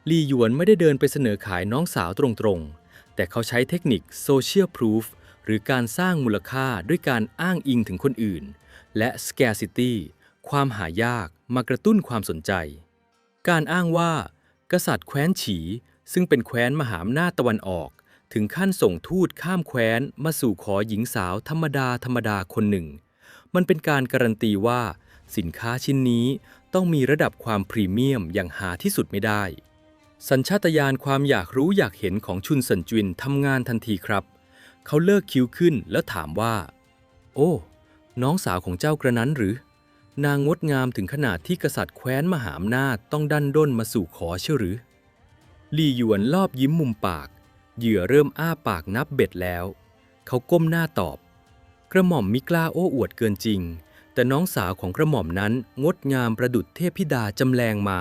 ลี่หยวนไม่ได้เดินไปเสนอขายน้องสาวตรงๆแต่เขาใช้เทคนิค Social Proof หรือการสร้างมูลค่าด้วยการอ้างอิงถึงคนอื่นและ Scarcity ความหายากมากระตุ้นความสนใจการอ้างว่ากษัตริย์แคว้นฉีซึ่งเป็นแคว้นมหาอำนาจตะวันออกถึงขั้นส่งทูตข้ามแคว้นมาสู่ขอหญิงสาวธรรมดาคนหนึ่งมันเป็นการการันตีว่าสินค้าชิ้นนี้ต้องมีระดับความพรีเมียมอย่างหาที่สุดไม่ได้สัญชาตญาณความอยากรู้อยากเห็นของชุนเซินจินทำงานทันทีครับเขาเลิกคิ้วขึ้นแล้วถามว่าโอ้น้องสาวของเจ้ากระนั้นหรือนางงดงามถึงขนาดที่กษัตริย์แคว้นมหาอำนาจต้องดันด้นมาสู่ขอเชื่อหรือลี่หยวนลอบยิ้มมุมปากเหยื่อเริ่มอ้าปากนับเบ็ดแล้วเขาก้มหน้าตอบกระหม่อมมิกล้าโอ้อวดเกินจริงแต่น้องสาวของกระหม่อมนั้นงดงามประดุจเทพธิดาจำแรงมา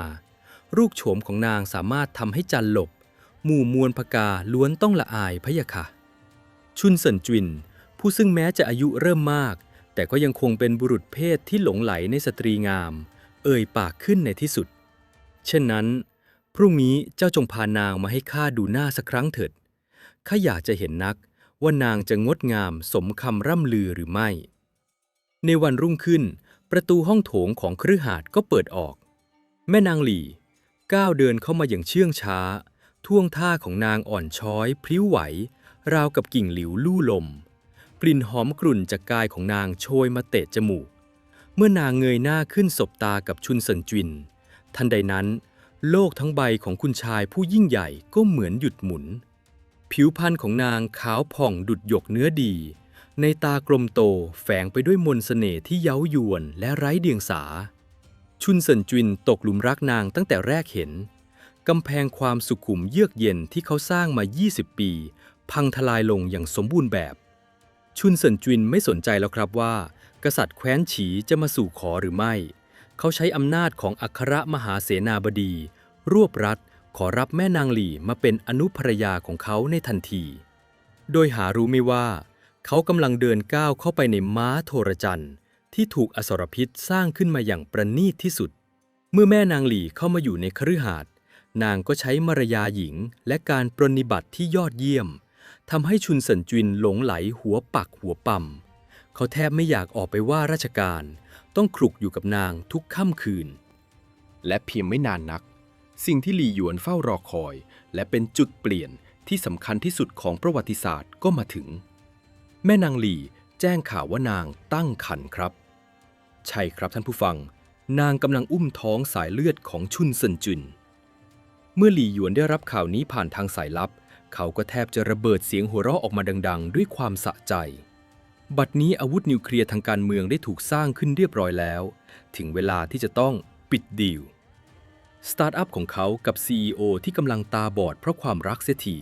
รูปโฉมของนางสามารถทำให้จันหลบหมู่มวลพกาล้วนต้องละอายพะยะค่ะชุนเซินจินผู้ซึ่งแม้จะอายุเริ่มมากแต่ก็ยังคงเป็นบุรุษเพศที่หลงไหลในสตรีงามเอ่ยปากขึ้นในที่สุดเช่นนั้นพรุ่งนี้เจ้าจงพานางมาให้ข้าดูหน้าสักครั้งเถิดข้าอยากจะเห็นนักว่านางจะงดงามสมคำร่ำลือหรือไม่ในวันรุ่งขึ้นประตูห้องโถงของคฤหาสน์ก็เปิดออกแม่นางหลี่ก้าวเดินเข้ามาอย่างเชื่องช้าท่วงท่าของนางอ่อนช้อยพลิ้วไหวราวกับกิ่งหลิวลู่ลมกลิ่นหอมกรุ่นจากกายของนางโชยมาเตะจมูกเมื่อนางเงยหน้าขึ้นสบตากับชุนเซินจินทันใดนั้นโลกทั้งใบของคุณชายผู้ยิ่งใหญ่ก็เหมือนหยุดหมุนผิวพรรณของนางขาวผ่องดุจหยกเนื้อดีในตากลมโตแฝงไปด้วยมนต์เสน่ห์ที่เย้ายวนและไร้เดียงสาชุนเซินจินตกหลุมรักนางตั้งแต่แรกเห็นกำแพงความสุขุมเยือกเย็นที่เขาสร้างมา20 ปีพังทลายลงอย่างสมบูรณ์แบบชุนเซินจินไม่สนใจแล้วครับว่ากษัตริย์แคว้นฉีจะมาสู่ขอหรือไม่เขาใช้อำนาจของอัครมหาเสนาบดีรวบรัดขอรับแม่นางหลี่มาเป็นอนุภรยาของเขาในทันทีโดยหารู้ไม่ว่าเขากำลังเดินก้าวเข้าไปในม้าโทรจันทร์ที่ถูกอสรพิษสร้างขึ้นมาอย่างประณีตที่สุดเมื่อแม่นางหลี่เข้ามาอยู่ในคฤหาสน์นางก็ใช้มารยาหญิงและการปรนนิบัติที่ยอดเยี่ยมทำให้ชุนเซินจินหลงไหลหัวปักหัวปั๊มเขาแทบไม่อยากออกไปว่าราชการต้องคลุกอยู่กับนางทุกค่ำคืนและเพียงไม่นานนักสิ่งที่หลี่หยวนเฝ้ารอคอยและเป็นจุดเปลี่ยนที่สำคัญที่สุดของประวัติศาสตร์ก็มาถึงแม่นางหลี่แจ้งข่าวว่านางตั้งครรภ์ครับใช่ครับท่านผู้ฟังนางกำลังอุ้มท้องสายเลือดของชุนเซินจินเมื่อหลี่หยวนได้รับข่าวนี้ผ่านทางสายลับเขาก็แทบจะระเบิดเสียงหัวเราะออกมาดังๆด้วยความสะใจบัดนี้อาวุธนิวเคลียร์ทางการเมืองได้ถูกสร้างขึ้นเรียบร้อยแล้วถึงเวลาที่จะต้องปิดดีลสตาร์ทอัพของเขากับ CEO ที่กำลังตาบอดเพราะความรักเสียที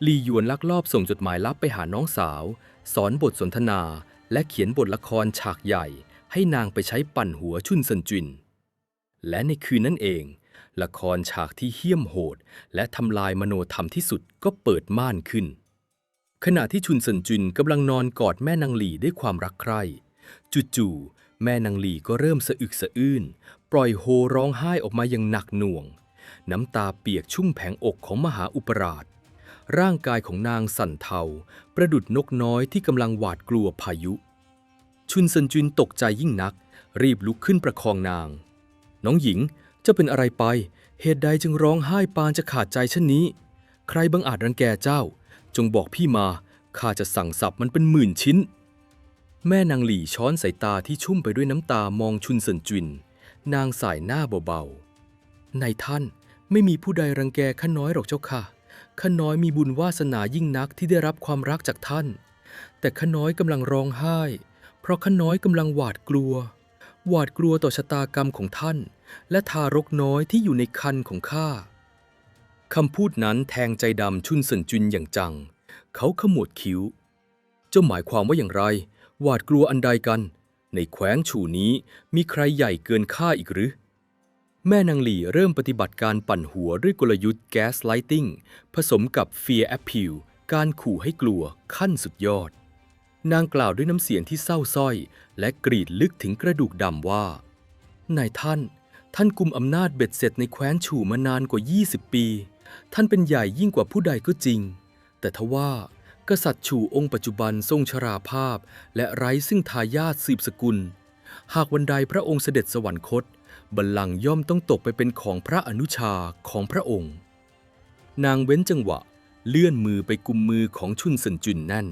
หลี่หยวนลักลอบส่งจดหมายลับไปหาน้องสาวสอนบทสนทนาและเขียนบทละครฉากใหญ่ให้นางไปใช้ปั่นหัวชุนเซินจินและในคืนนั้นเองละครฉากที่เหี้ยมโหดและทำลายมโนธรรมที่สุดก็เปิดม่านขึ้นขณะที่ชุนเซินจินกำลังนอนกอดแม่นางหลี่ด้วยความรักใคร่จู่ๆแม่นางหลี่ก็เริ่มสะอึกสะอื้นปล่อยโฮร้องไห้ออกมาอย่างหนักหน่วงน้ำตาเปียกชุ่มแผงอกของมหาอุปราชร่างกายของนางสั่นเทาประดุจนกน้อยที่กำลังหวาดกลัวพายุชุนเซินจินตกใจยิ่งนักรีบลุกขึ้นประคองนางน้องหญิงเจ้าเป็นอะไรไปเหตุใดจึงร้องไห้ปานจะขาดใจเช่นนี้ใครบังอาจรังแกเจ้าจงบอกพี่มาข้าจะสั่งสับมันเป็นหมื่นชิ้นแม่นางหลี่ช้อนสายตาที่ชุ่มไปด้วยน้ำตามองชุนเซินจินนางสายหน้าเบาๆนายท่านไม่มีผู้ใดรังแกข้าน้อยหรอกเจ้าค่ะข้าน้อยมีบุญวาสนายิ่งนักที่ได้รับความรักจากท่านแต่ข้าน้อยกำลังร้องไห้เพราะข้าน้อยกำลังหวาดกลัวต่อชะตากรรมของท่านและทารกน้อยที่อยู่ในครรภ์ของข้าคำพูดนั้นแทงใจดำชุนเซินจินอย่างจังเขาขมวดคิ้วเจ้าหมายความว่าอย่างไรหวาดกลัวอันใดกันในแคว้นฉู่นี้มีใครใหญ่เกินข้าอีกหรือแม่นางหลี่เริ่มปฏิบัติการปั่นหัวด้วยกลยุทธ์แก๊สไลติงผสมกับ Fear Appeal การขู่ให้กลัวขั้นสุดยอด นางกล่าวด้วยน้ำเสียงที่เศร้าสร้อยและกรีดลึกถึงกระดูกดำว่านายท่านกุมอำนาจเบ็ดเสร็จในแคว้นฉู่มานานกว่า20 ปีท่านเป็นใหญ่ยิ่งกว่าผู้ใดก็จริงแต่ทว่ากษัตริย์ฉู่องค์ปัจจุบันทรงชราภาพและไร้ซึ่งทายาทสืบสกุลหากวันใดพระองค์เสด็จสวรรคตบัลลังก์ย่อมต้องตกไปเป็นของพระอนุชาของพระองค์นางเว้นจังหวะเลื่อนมือไปกุมมือของชุนเซินจุนแน่น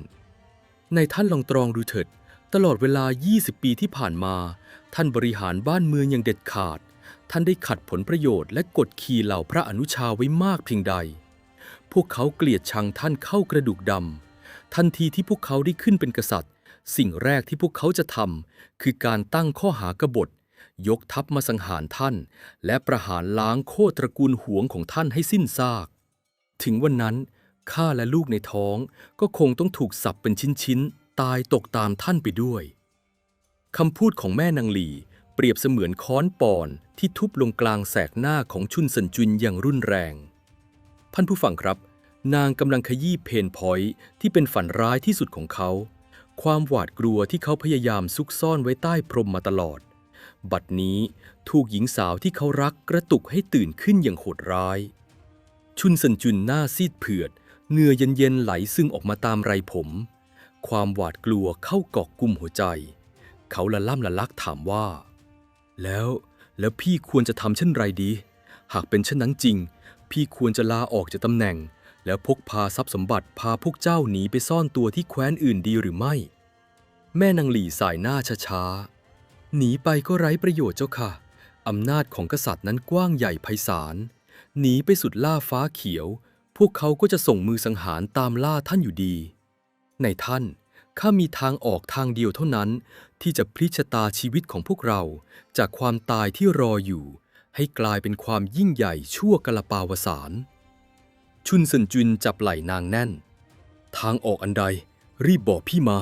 ในท่านลองตรองดูเถิดตลอดเวลา20 ปีที่ผ่านมาท่านบริหารบ้านเมืองอย่างเด็ดขาดท่านได้ขัดผลประโยชน์และกดขี่เหล่าพระอนุชาไว้มากเพียงใดพวกเขาเกลียดชังท่านเข้ากระดูกดำทันทีที่พวกเขาได้ขึ้นเป็นกษัตริย์สิ่งแรกที่พวกเขาจะทำคือการตั้งข้อหากบฏยกทัพมาสังหารท่านและประหารล้างโคตรตระกูลหวงของท่านให้สิ้นซากถึงวันนั้นข้าและลูกในท้องก็คงต้องถูกสับเป็นชิ้นๆตายตกตามท่านไปด้วยคำพูดของแม่นางหลีเปรียบเสมือนค้อนปอนที่ทุบลงกลางแสกหน้าของชุนเซินจุนอย่างรุนแรงท่านผู้ฟังครับนางกำลังขยี้เพนพอยท์ที่เป็นฝันร้ายที่สุดของเขาความหวาดกลัวที่เขาพยายามซุกซ่อนไว้ใต้พรมมาตลอดบัดนี้ถูกหญิงสาวที่เขารักกระตุกให้ตื่นขึ้นอย่างโหดร้ายชุนเซินจุนหน้าซีดเผือดเหงื่อเย็นๆไหลซึมออกมาตามไรผมความหวาดกลัวเข้าเกาะกุมหัวใจเขาละล่ำละลักถามว่าแล้วพี่ควรจะทำเช่นไรดีหากเป็นเช่นนั้นจริงพี่ควรจะลาออกจากตำแหน่งแล้วพกพาทรัพย์สมบัติพาพวกเจ้าหนีไปซ่อนตัวที่แคว้นอื่นดีหรือไม่แม่นางหลี่สายหน้าช้าๆหนีไปก็ไร้ประโยชน์เจ้าค่ะอำนาจของกษัตริย์นั้นกว้างใหญ่ไพศาลหนีไปสุดล่าฟ้าเขียวพวกเขาก็จะส่งมือสังหารตามล่าท่านอยู่ดีในท่านข้ามีทางออกทางเดียวเท่านั้นที่จะพลิกชะตาชีวิตของพวกเราจากความตายที่รออยู่ให้กลายเป็นความยิ่งใหญ่ชั่วกลปาวสานชุนเซินจุนจับไหล่นางแน่นทางออกอันใดรีบบอกพี่มา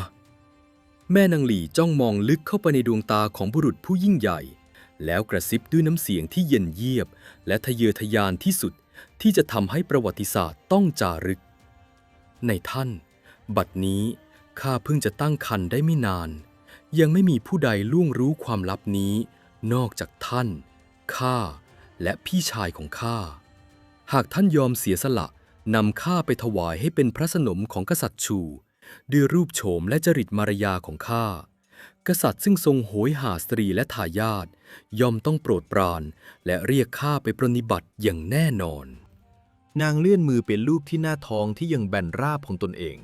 แม่นางหลี่จ้องมองลึกเข้าไปในดวงตาของบุรุษผู้ยิ่งใหญ่แล้วกระซิบด้วยน้ำเสียงที่เย็นเยียบและทะเยอทะยานที่สุดที่จะทำให้ประวัติศาสตร์ต้องจารึกในท่านบัดนี้ข้าเพิ่งจะตั้งครรภ์ได้ไม่นานยังไม่มีผู้ใดล่วงรู้ความลับนี้นอกจากท่านข้าและพี่ชายของข้าหากท่านยอมเสียสละนำข้าไปถวายให้เป็นพระสนมของกษัตริย์ชูด้วยรูปโฉมและจริตมารยาของข้ากษัตริย์ซึ่งทรงโหยหาสตรีและทายาทย่อมต้องโปรดปรานและเรียกข้าไปปรนนิบัติอย่างแน่นอนนางเลื่อนมือเป็นรูปที่หน้าท้องที่ยังแบนราบของตนเอง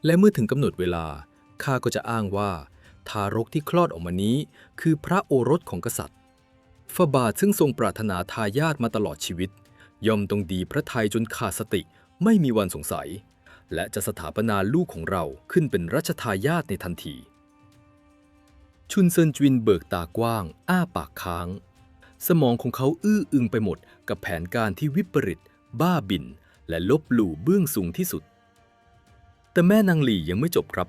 และเมื่อถึงกำหนดเวลาข้าก็จะอ้างว่าทารกที่คลอดออกมานี้คือพระโอรสของกษัตริย์ฝาบาทซึ่งทรงปรารถนาทายาทมาตลอดชีวิตย่อมต้องดีพระทัยจนขาดสติไม่มีวันสงสัยและจะสถาปนาลูกของเราขึ้นเป็นรัชทายาทในทันทีชุนเซินจุนเบิกตากว้างอ้าปากค้างสมองของเขาอื้ออึงไปหมดกับแผนการที่วิปริตบ้าบิ่นและลบหลู่เบื้องสูงที่สุดแต่แม่นางหลี่ยังไม่จบครับ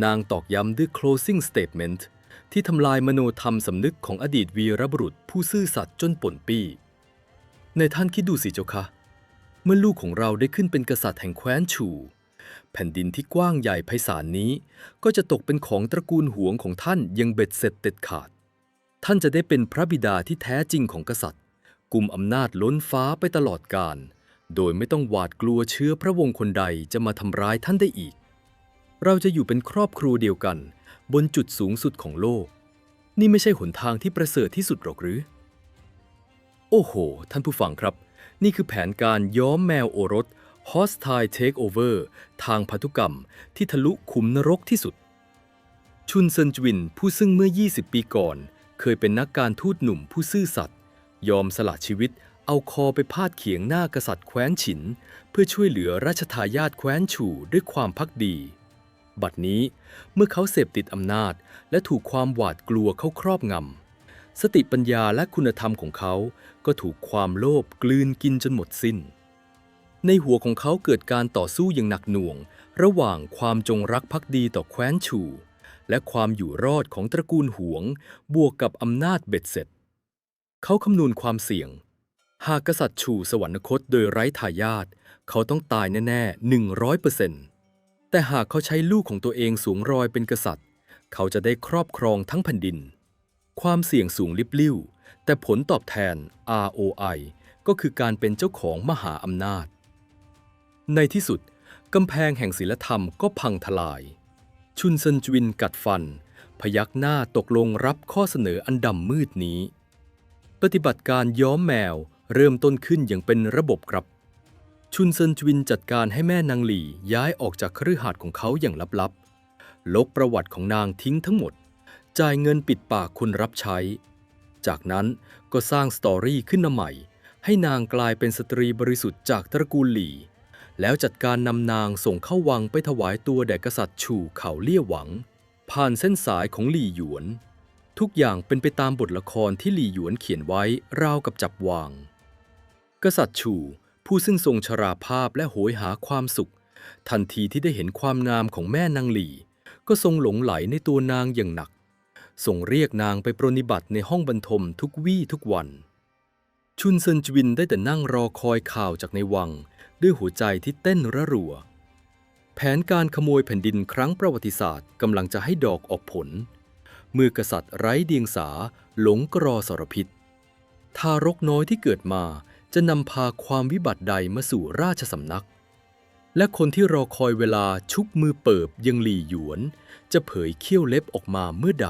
นางตอกย้ำด้วย closing statement ที่ทำลายมโนธรรมสำนึกของอดีตวีรบุรุษผู้ซื่อสัตย์จนป่นปี้ในท่านคิดดูสิเจ้าค่ะเมื่อลูกของเราได้ขึ้นเป็นกษัตริย์แห่งแคว้นฉูแผ่นดินที่กว้างใหญ่ไพศาลนี้ก็จะตกเป็นของตระกูลหวงของท่านยังเบ็ดเสร็จเด็ดขาดท่านจะได้เป็นพระบิดาที่แท้จริงของกษัตริย์กุมอำนาจล้นฟ้าไปตลอดกาลโดยไม่ต้องหวาดกลัวเชื้อพระวงศ์คนใดจะมาทำร้ายท่านได้อีกเราจะอยู่เป็นครอบครัวเดียวกันบนจุดสูงสุดของโลกนี่ไม่ใช่หนทางที่ประเสริฐที่สุดหรอกหรือโอ้โหท่านผู้ฟังครับนี่คือแผนการย้อมแมวโอรส Hostile Takeover ทางพันธุกรรมที่ทะลุขุมนรกที่สุดชุนเซินจวินผู้ซึ่งเมื่อ20 ปีก่อนเคยเป็นนักการทูตหนุ่มผู้ซื่อสัตย์ยอมสละชีวิตเอาคอไปพาดเขียงหน้ากษัตริย์แคว้นฉินเพื่อช่วยเหลือราชทายาทแคว้นฉูด้วยความภักดีบัดนี้เมื่อเขาเสพติดอำนาจและถูกความหวาดกลัวเข้าครอบงำสติปัญญาและคุณธรรมของเขาก็ถูกความโลภกลืนกินจนหมดสิ้นในหัวของเขาเกิดการต่อสู้อย่างหนักหน่วงระหว่างความจงรักภักดีต่อแคว้นฉูและความอยู่รอดของตระกูลหวงบวกกับอำนาจเบ็ดเสร็จเขาคำนวณความเสี่ยงหากกษัตริย์ฉูสวรรคตโดยไร้ทายาทเขาต้องตายแน่ๆ100% แต่หากเขาใช้ลูกของตัวเองสวมรอยเป็นกษัตริย์เขาจะได้ครอบครองทั้งแผ่นดินความเสี่ยงสูงลิบลิ่วแต่ผลตอบแทน ROI ก็คือการเป็นเจ้าของมหาอำนาจในที่สุดกำแพงแห่งศีลธรรมก็พังทลายชุนเซินจวินกัดฟันพยักหน้าตกลงรับข้อเสนออันดำมืดนี้ปฏิบัติการย้อมแมวเริ่มต้นขึ้นอย่างเป็นระบบครับชุนเซินจวินจัดการให้แม่นางหลี่ย้ายออกจากคฤหาสน์ของเขาอย่างลับๆลบประวัติของนางทิ้งทั้งหมดจ่ายเงินปิดปากคนรับใช้จากนั้นก็สร้างสตอรี่ขึ้นมาใหม่ให้นางกลายเป็นสตรีบริสุทธิ์จากตระกูลหลี่แล้วจัดการนำนางส่งเข้าวังไปถวายตัวแด่กษัตริย์ชูเขาเลี่ยหวังผ่านเส้นสายของหลี่หยวนทุกอย่างเป็นไปตามบทละครที่หลี่หยวนเขียนไว้ราวกับจับวางกษัตริย์ชูผู้ซึ่งทรงชราภาพและโหยหาความสุขทันทีที่ได้เห็นความงามของแม่นางหลี่ก็ทรงหลงไหลในตัวนางอย่างหนักทรงเรียกนางไปปรนนิบัติในห้องบรรทมทุกวี่ทุกวันชุนเซินจวินได้แต่นั่งรอคอยข่าวจากในวังด้วยหัวใจที่เต้นระรัวแผนการขโมยแผ่นดินครั้งประวัติศาสตร์กำลังจะให้ดอกออกผลเมื่อกษัตริย์ไร้เดียงสาหลงกรอสรพิษทารกน้อยที่เกิดมาจะนำพาความวิบัติใดมาสู่ราชสำนักและคนที่รอคอยเวลาชุบมือเปิบยังหลี่หยวนจะเผยเขี้ยวเล็บออกมาเมื่อใด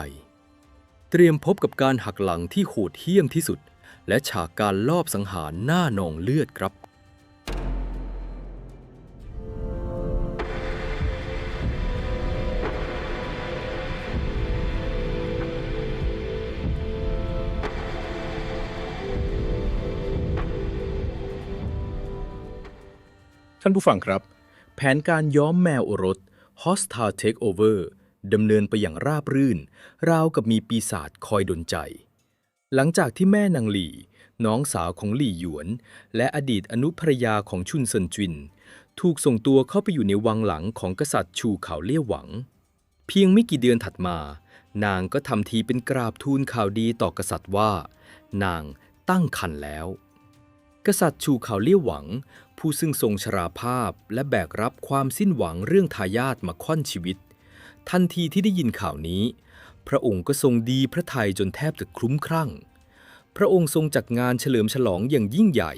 เตรียมพบกับการหักหลังที่โหดเหี้ยมที่สุดและฉากการลอบสังหารหน้านองเลือดครับท่านผู้ฟังครับแผนการย้อมแมวโอรส Hostile Takeover ดำเนินไปอย่างราบรื่นราวกับมีปีศาจคอยดลใจหลังจากที่แม่นางหลี่น้องสาวของหลี่หยวนและอดีตอนุภรยาของชุนเซินจินถูกส่งตัวเข้าไปอยู่ในวังหลังของกษัตริย์ชูเขาเลี่ยหวังเพียงไม่กี่เดือนถัดมานางก็ทำทีเป็นกราบทูลข่าวดีต่อกษัตริย์ว่านางตั้งครรภ์แล้วกษัตริย์ชูเขาเลี่ยหวังผู้ซึ่งทรงชราภาพและแบกรับความสิ้นหวังเรื่องทายาทมาค่อนชีวิตทันทีที่ได้ยินข่าวนี้พระองค์ก็ทรงดีพระทัยจนแทบจะคลุ้มคลั่งพระองค์ทรงจัดงานเฉลิมฉลองอย่างยิ่งใหญ่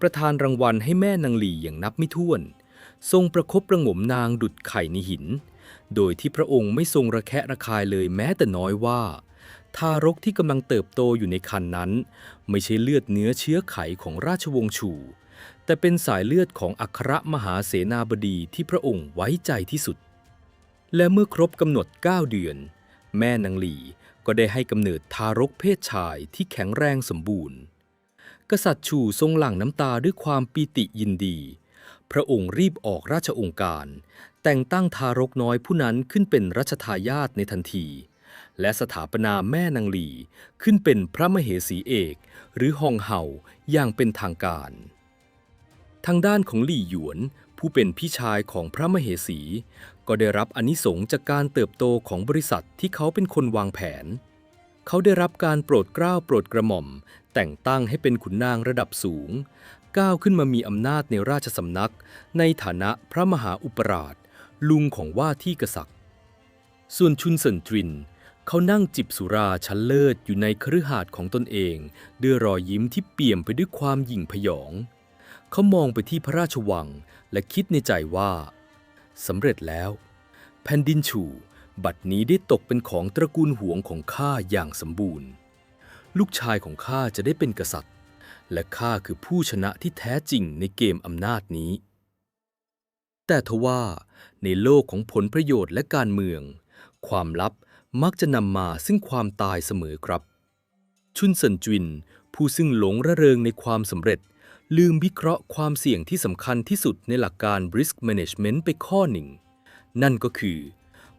ประทานรางวัลให้แม่นางหลี่อย่างนับไม่ถ้วนทรงประคบประหงมนางดุจไข่ในหินโดยที่พระองค์ไม่ทรงระแคะระคายเลยแม้แต่น้อยว่าทารกที่กำลังเติบโตอยู่ในครรภ์นั้นไม่ใช่เลือดเนื้อเชื้อไขของราชวงศ์ชูแต่เป็นสายเลือดของอัครมหาเสนาบดีที่พระองค์ไว้ใจที่สุดและเมื่อครบกำหนด9 เดือนแม่นางหลี่ก็ได้ให้กำเนิดทารกเพศชายที่แข็งแรงสมบูรณ์กษัตริย์ชูทรงหลั่งน้ำตาด้วยความปีติยินดีพระองค์รีบออกราชองค์การแต่งตั้งทารกน้อยผู้นั้นขึ้นเป็นรัชทายาทในทันทีและสถาปนาแม่นางหลี่ขึ้นเป็นพระมเหสีเอกหรือฮองเห่าอย่างเป็นทางการทางด้านของหลี่หยวนผู้เป็นพี่ชายของพระมเหสีก็ได้รับอานิสงส์จากการเติบโตของบริษัทที่เขาเป็นคนวางแผนเขาได้รับการโปรดเกล้าโปรดกระหม่อมแต่งตั้งให้เป็นขุนนางระดับสูงก้าวขึ้นมามีอำนาจในราชสำนักในฐานะพระมหาอุปราชลุงของว่าที่กษัตริย์ส่วนชุนเซินจินเขานั่งจิบสุราชั้นเลิศอยู่ในคฤหาสน์ของตนเองด้วยรอยยิ้มที่เปี่ยมไปด้วยความหยิ่งพยองเขามองไปที่พระราชวังและคิดในใจว่าสำเร็จแล้วแผ่นดินชูบัดนี้ได้ตกเป็นของตระกูลหวงของข้าอย่างสมบูรณ์ลูกชายของข้าจะได้เป็นกษัตริย์และข้าคือผู้ชนะที่แท้จริงในเกมอำนาจนี้แต่ทว่าในโลกของผลประโยชน์และการเมืองความลับมักจะนำมาซึ่งความตายเสมอครับชุนเซินจินผู้ซึ่งหลงระเริงในความสำเร็จลืมวิเคราะห์ความเสี่ยงที่สำคัญที่สุดในหลักการ Risk Management ไปข้อหนึ่งนั่นก็คือ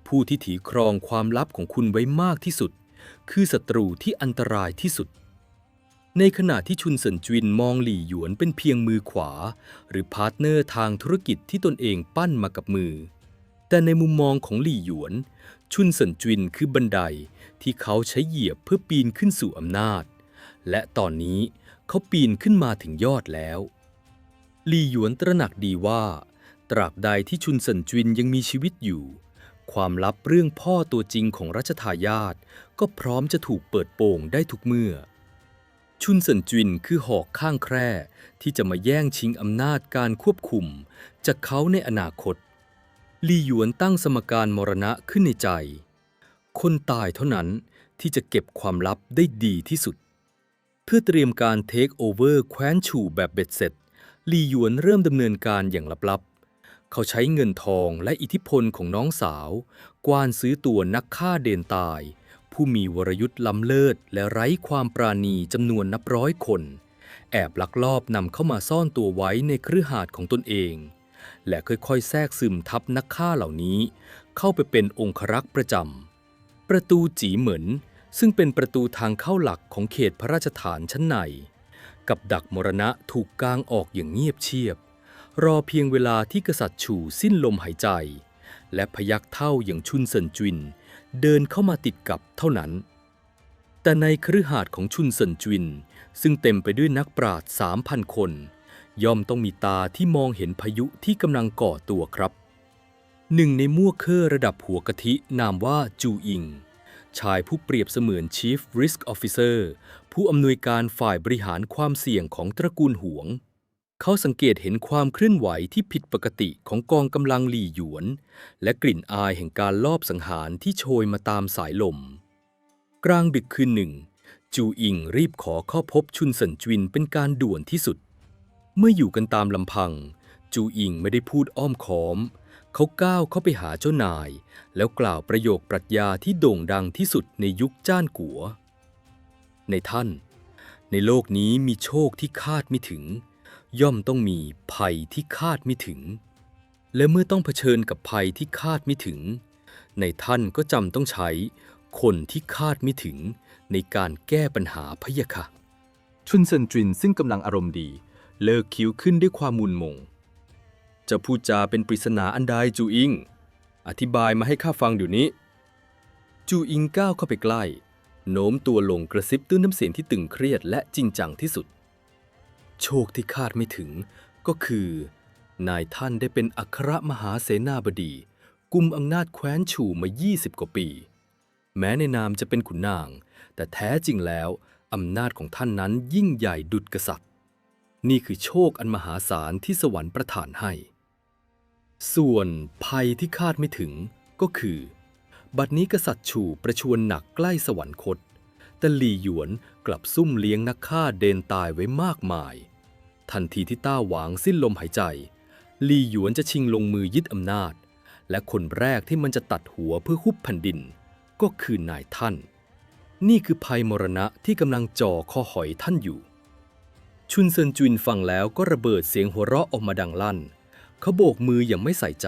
ผู้ที่ถือครองความลับของคุณไว้มากที่สุดคือศัตรูที่อันตรายที่สุดในขณะที่ชุนเซินจินมองหลี่หยวนเป็นเพียงมือขวาหรือพาร์ทเนอร์ทางธุรกิจที่ตนเองปั้นมากับมือแต่ในมุมมองของหลี่หยวนชุนเซินจินคือบันไดที่เขาใช้เหยียบเพื่อปีนขึ้นสู่อำนาจและตอนนี้เขาปีนขึ้นมาถึงยอดแล้วหลี่หยวนตระหนักดีว่าต ตราบใดที่ชุนเซินจวินยังมีชีวิตอยู่ ความลับเรื่องพ่อตัวจริงของรัชทายาทก็พร้อมจะถูกเปิดโปงได้ทุกเมื่อ ชุนเซินจวินคือหอกข้างแคร่ที่จะมาแย่งชิงอำนาจการควบคุมจากเขาในอนาคตลี่หยวนตั้งสมการมรณะขึ้นในใจ คนตายเท่านั้นที่จะเก็บความลับได้ดีที่สุด เพื่อเตรียมการเทคโอเวอร์แคว้นฉู่แบบเบ็ดเสร็จลี่หยวนเริ่มดำเนินการอย่างลับๆเขาใช้เงินทองและอิทธิพลของน้องสาวกว้านซื้อตัวนักฆ่าเดนตายผู้มีวรยุทธ์ล้ำเลิศและไร้ความปราณีจำนวนนับร้อยคนแอบลักลอบนำเข้ามาซ่อนตัวไว้ในคฤหาสน์ของตนเองและค่อยๆแทรกซึมทับนักฆ่าเหล่านี้เข้าไปเป็นองครักษ์ประจำประตูจีเหมินซึ่งเป็นประตูทางเข้าหลักของเขตพระราชฐานชั้นในกับดักมรณะถูกกางออกอย่างเงียบเชียบรอเพียงเวลาที่กษัตริย์ฉู่สิ้นลมหายใจและพยัคฆ์เท่าอย่างชุนเซินจวินเดินเข้ามาติดกับเท่านั้นแต่ในคฤหาสน์ของชุนเซินจวินซึ่งเต็มไปด้วยนักปราชญ์ 3,000 คนย่อมต้องมีตาที่มองเห็นพายุที่กำลังก่อตัวครับหนึ่งในมั่วเคอระดับหัวกะทินามว่าจูอิงชายผู้เปรียบเสมือน Chief Risk Officer ผู้อำนวยการฝ่ายบริหารความเสี่ยงของตระกูลหวงเขาสังเกตเห็นความเคลื่อนไหวที่ผิดปกติของกองกำลังหลี่หยวนและกลิ่นอายแห่งการลอบสังหารที่โชยมาตามสายลมกลางดึกคืนหนึ่งจูอิงรีบขอเข้าพบชุนเซินจวินเป็นการด่วนที่สุดเมื่ออยู่กันตามลำพังจูอิงไม่ได้พูดอ้อมค้อมเขาก้าวเข้าไปหาเจ้านายแล้วกล่าวประโยคปรัชญาที่โด่งดังที่สุดในยุคจ้านกัวในท่านในโลกนี้มีโชคที่คาดไม่ถึงย่อมต้องมีภัยที่คาดไม่ถึงและเมื่อต้องเผชิญกับภัยที่คาดไม่ถึงในท่านก็จำต้องใช้คนที่คาดไม่ถึงในการแก้ปัญหาพะยะค่ะชุนเซินจวินซึ่งกำลังอารมณ์ดีเลิกคิ้วขึ้นด้วยความมุนมงจะพูดจาเป็นปริศนาอันใดจูอิงอธิบายมาให้ข้าฟังเดี๋ยวนี้จูอิงก้าวเข้าไปใกล้โน้มตัวลงกระซิบด้วยน้ำเสียงที่ตึงเครียดและจริงจังที่สุดโชคที่คาดไม่ถึงก็คือนายท่านได้เป็นอัครมหาเสนาบดีกุมอำนาจแคว้นฉู่มา20 กว่าปีแม้ในนามจะเป็นขุนนางแต่แท้จริงแล้วอำนาจของท่านนั้นยิ่งใหญ่ดุจกษัตริย์นี่คือโชคอันมหาศาลที่สวรรค์ประทานให้ส่วนภัยที่คาดไม่ถึงก็คือบัดนี้กษัตริย์ฉู่ประชวรหนักใกล้สวรรคตแต่หลี่หยวนกลับซุ่มเลี้ยงนักฆ่าเดนตายไว้มากมายทันทีที่ต้าหวางสิ้นลมหายใจหลี่หยวนจะชิงลงมือยึดอำนาจและคนแรกที่มันจะตัดหัวเพื่อฮุบแผ่นดินก็คือนายท่านนี่คือภัยมรณะที่กำลังจ่อคอหอยท่านอยู่ชุนเซินจวินฟังแล้วก็ระเบิดเสียงหัวเราะออกมาดังลั่นเขาโบกมืออย่างไม่ใส่ใจ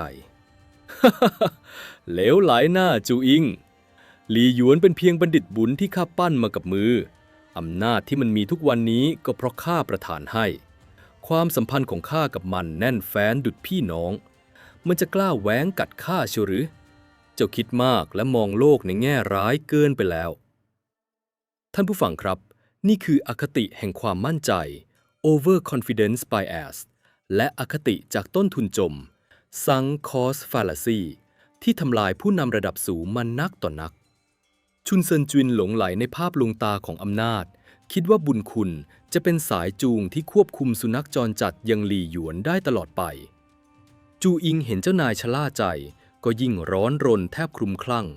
เหลวไหลหน้าจูอิงหลี่หยวนเป็นเพียงบัณฑิตบุญที่ข้าปั้นมากับมืออำนาจที่มันมีทุกวันนี้ก็เพราะข้าประทานให้ความสัมพันธ์ของข้ากับมันแน่นแฟ้นดุจพี่น้องมันจะกล้าแหวงกัดข้าเชียวหรือเจ้าคิดมากและมองโลกในแง่ร้ายเกินไปแล้วท่านผู้ฟังครับนี่คืออคติแห่งความมั่นใจ overconfidence bias และอคติจากต้นทุนจม sunk cost fallacy ที่ทำลายผู้นำระดับสูงมานักต่อนักชุนเซินจวินหลงไหลในภาพลวงตาของอำนาจคิดว่าบุญคุณจะเป็นสายจูงที่ควบคุมสุนัขจรจัดอย่างหลี่หยวนได้ตลอดไปจูอิงเห็นเจ้านายชะล่าใจก็ยิ่งร้อนรนแทบคลุมคลั่ง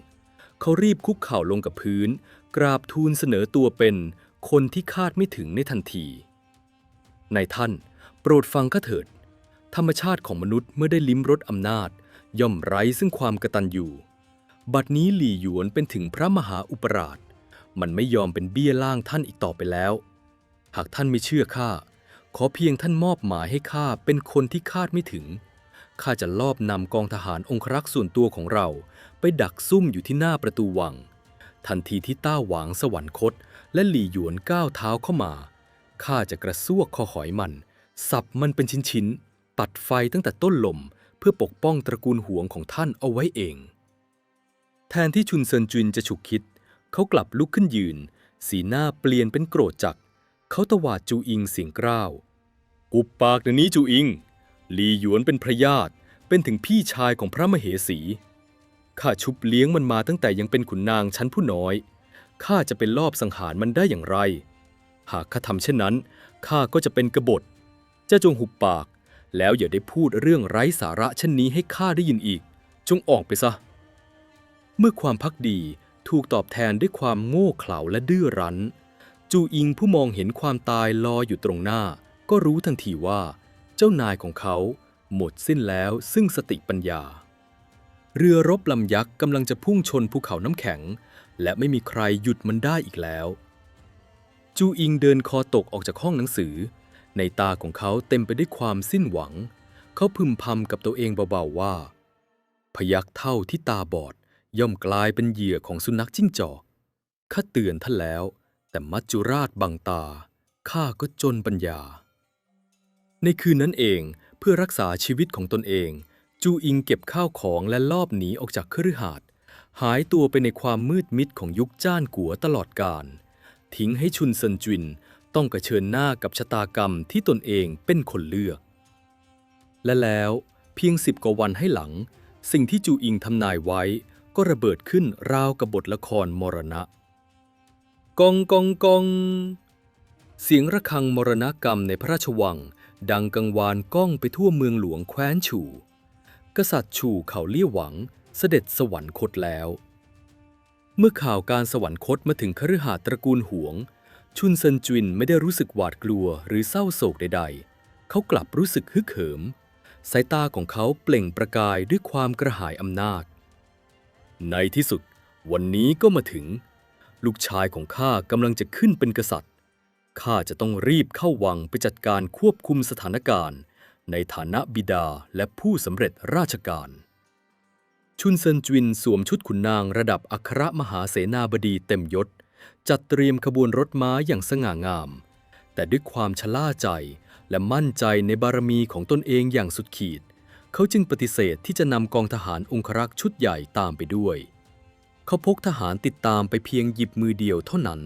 เขารีบคุกเข่าลงกับพื้นกราบทูลเสนอตัวเป็นคนที่คาดไม่ถึงในทันทีนายท่านโปรดฟังข้าเถิดธรรมชาติของมนุษย์เมื่อได้ลิ้มรสอำนาจย่อมไร้ซึ่งความกตัญญูบัดนี้หลี่หยวนเป็นถึงพระมหาอุปราชมันไม่ยอมเป็นเบี้ยล่างท่านอีกต่อไปแล้วหากท่านไม่เชื่อข้าขอเพียงท่านมอบหมายให้ข้าเป็นคนที่คาดไม่ถึงข้าจะลอบนำกองทหารองครักษ์ส่วนตัวของเราไปดักซุ่มอยู่ที่หน้าประตูวังทันทีที่ต้าหวางสวรรคตและหลี่หยวนก้าวเท้าเข้ามาข้าจะกระซวกคอหอยมันสับมันเป็นชิ้นๆตัดไฟตั้งแต่ต้นลมเพื่อปกป้องตระกูลหวงของท่านเอาไว้เองแทนที่ชุนเซินจวินจะฉุกคิดเขากลับลุกขึ้นยืนสีหน้าเปลี่ยนเป็นโกรธจัดเขาตวาดจูอิงเสียงกร้าวอุบปากเดี๋ยวนี้จูอิงหลี่หยวนเป็นพระญาติ เป็นถึงพี่ชายของพระมเหสี ข้าชุบเลี้ยงมันมาตั้งแต่ยังเป็นขุนนางชั้นผู้น้อย ข้าจะเป็นลอบสังหารมันได้อย่างไร หากข้าทำเช่นนั้น ข้าก็จะเป็นกบฏ เจ้าจงหุบปาก แล้วอย่าได้พูดเรื่องไร้สาระเช่นนี้ให้ข้าได้ยินอีก จงออกไปซะ เมื่อความภักดีถูกตอบแทนด้วยความโง่เขลาและดื้อรั้น จูอิงผู้มองเห็นความตายรออยู่ตรงหน้า ก็รู้ทันทีว่า เจ้านายของเขาหมดสิ้นแล้วซึ่งสติปัญญา เรือรบลำยักษ์กำลังจะพุ่งชนภูเขาน้ำแข็ง และไม่มีใครหยุดมันได้อีกแล้ว จูอิงเดินคอตกออกจากห้องหนังสือ ในตาของเขาเต็มไปด้วยความสิ้นหวัง เขาพึมพำกับตัวเองเบาๆว่า พยัคฆ์เท่าที่ตาบอดย่อมกลายเป็นเหยื่อของสุนัขจิ้งจอก ข้าเตือนท่านแล้ว แต่มัจจุราชบังตา ข้าก็จนปัญญา ในคืนนั้นเองเพื่อรักษาชีวิตของตนเอง จูอิงเก็บข้าวของและลอบหนีออกจากคฤหาสน์หายตัวไปในความมืดมิดของยุคจ้านกัวตลอดกาลทิ้งให้ชุนเซินจินต้องเผชิญหน้ากับชะตากรรมที่ตนเองเป็นคนเลือก และแล้วเพียง10 กว่าวันให้หลัง สิ่งที่จูอิงทำนายไว้ก็ระเบิดขึ้นราวกับบทละครมรณะกองกองกองเสียงระฆังมรณกรรมในพระราชวังดังกังวานก้องไปทั่วเมืองหลวงแคว้นฉู่กษัตริย์ฉู่เขาเลี่ยหวังเสด็จสวรรคตแล้ว เมื่อข่าวการสวรรคตมาถึงคฤหาสน์ตระกูลหวง ชุนเซินจินไม่ได้รู้สึกหวาดกลัวหรือเศร้าโศกใดๆ เขากลับรู้สึกฮึกเหิม สายตาของเขาเปล่งประกายด้วยความกระหายอำนาจ ในที่สุดวันนี้ก็มาถึง ลูกชายของข้ากำลังจะขึ้นเป็นกษัตริย์ ข้าจะต้องรีบเข้าวังไปจัดการควบคุมสถานการณ์ในฐานะบิดาและผู้สำเร็จราชการ ชุนเซินจินสวมชุดขุนนางระดับอัครมหาเสนาบดีเต็มยศ จัดเตรียมขบวนรถม้าอย่างสง่างาม แต่ด้วยความชะล่าใจและมั่นใจในบารมีของตนเองอย่างสุดขีด เขาจึงปฏิเสธที่จะนำกองทหารองครักษ์ชุดใหญ่ตามไปด้วย เขาพกทหารติดตามไปเพียงหยิบมือเดียวเท่านั้น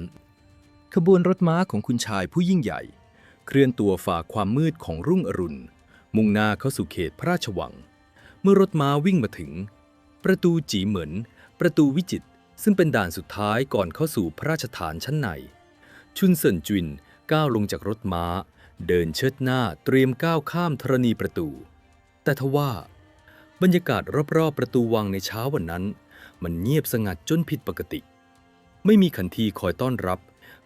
ขบวนรถม้าของคุณชายผู้ยิ่งใหญ่ เคลื่อนตัวฝ่าความมืดของรุ่งอรุณมุ่งหน้าเข้าสู่เขตพระราชวัง เมื่อรถม้าวิ่งมาถึง ประตูจีเหมินประตูวิจิตรซึ่งเป็นด่านสุดท้ายก่อนเข้าสู่พระราชฐานชั้นใน ชุนเซินจินก้าวลงจากรถม้าเดินเชิดหน้าเตรียมก้าวข้ามธรณีประตู แต่ทว่าบรรยากาศรอบๆประตูวังในเช้าวันนั้นมันเงียบสงัดจนผิดปกติ ไม่มีขันทีคอยต้อนรับ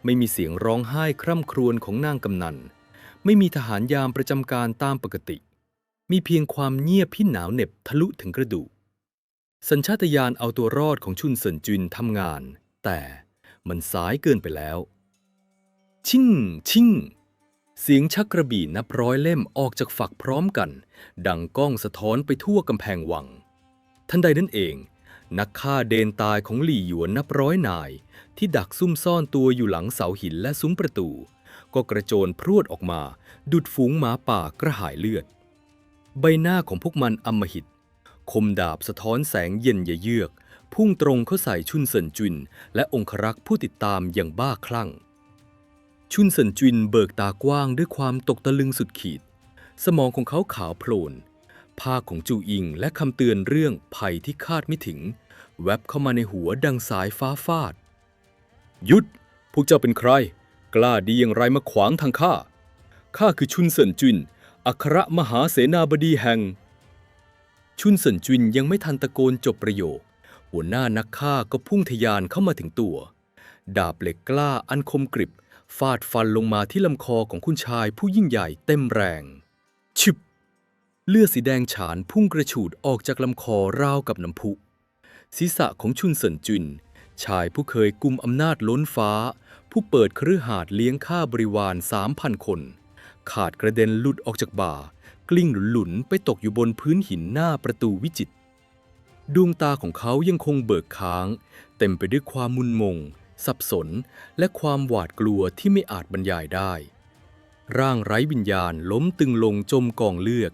ไม่มีเสียงร้องไห้คร่ำครวญของนางกำนัน ไม่มีทหารยามประจำการตามปกติ มีเพียงความเงียบที่หนาวเหน็บทะลุถึงกระดูก สัญชาตญาณเอาตัวรอดของชุนเซินจินทำงาน แต่มันสายเกินไปแล้ว ชิ่งชิ่งเสียงชักกระบี่นับร้อยเล่มออกจากฝักพร้อมกัน ดังก้องสะท้อนไปทั่วกำแพงวัง ทันใดนั้นเอง นักฆ่าเดนตายของหลี่หยวนนับร้อยนายที่ดักซุ่มซ่อนตัวอยู่หลังเสาหินและซุ้มประตู ก็กระโจนพรวดออกมาดุจฝูงหมาป่ากระหายเลือด ใบหน้าของพวกมันอำมหิต คมดาบสะท้อนแสงเย็นเยือกพุ่งตรงเข้าใส่ชุนเซินจินและองครักษ์ผู้ติดตามอย่างบ้าคลั่ง ชุนเซินจินเบิกตากว้างด้วยความตกตะลึงสุดขีด สมองของเขาขาวโพลนภาคของจูอิงและคำเตือนเรื่องภัยที่คาดไม่ถึงแวบเข้ามาในหัวดังสายฟ้าฟาด หยุด พวกเจ้าเป็นใคร กล้าดีอย่างไรมาขวางทางข้า ข้าคือชุนเซินจินอัครมหาเสนาบดีแห่ง ชุนเซินจินยังไม่ทันตะโกนจบประโยค หัวหน้านักฆ่าก็พุ่งทะยานเข้ามาถึงตัว ดาบเหล็กกล้าอันคมกริบฟาดฟันลงมาที่ลำคอของคุณชายผู้ยิ่งใหญ่เต็มแรงชึบเลือดสีแดงฉานพุ่งกระฉูดออกจากลำคอราวกับน้ำพุศีรษะของชุนเซินจินชายผู้เคยกุมอำนาจล้นฟ้าผู้เปิดคฤหาสน์เลี้ยงข้าบริวาร 3,000 คนขาดกระเด็นหลุดออกจากบ่ากลิ้งหลุนๆไปตกอยู่บนพื้นหินหน้าประตูวิจิตรดวงตาของเขายังคงเบิกค้างเต็มไปด้วยความมุนมงสับสนและความหวาดกลัวที่ไม่อาจบรรยายได้ร่างไร้วิญญาณล้มตึงลงจมกองเลือด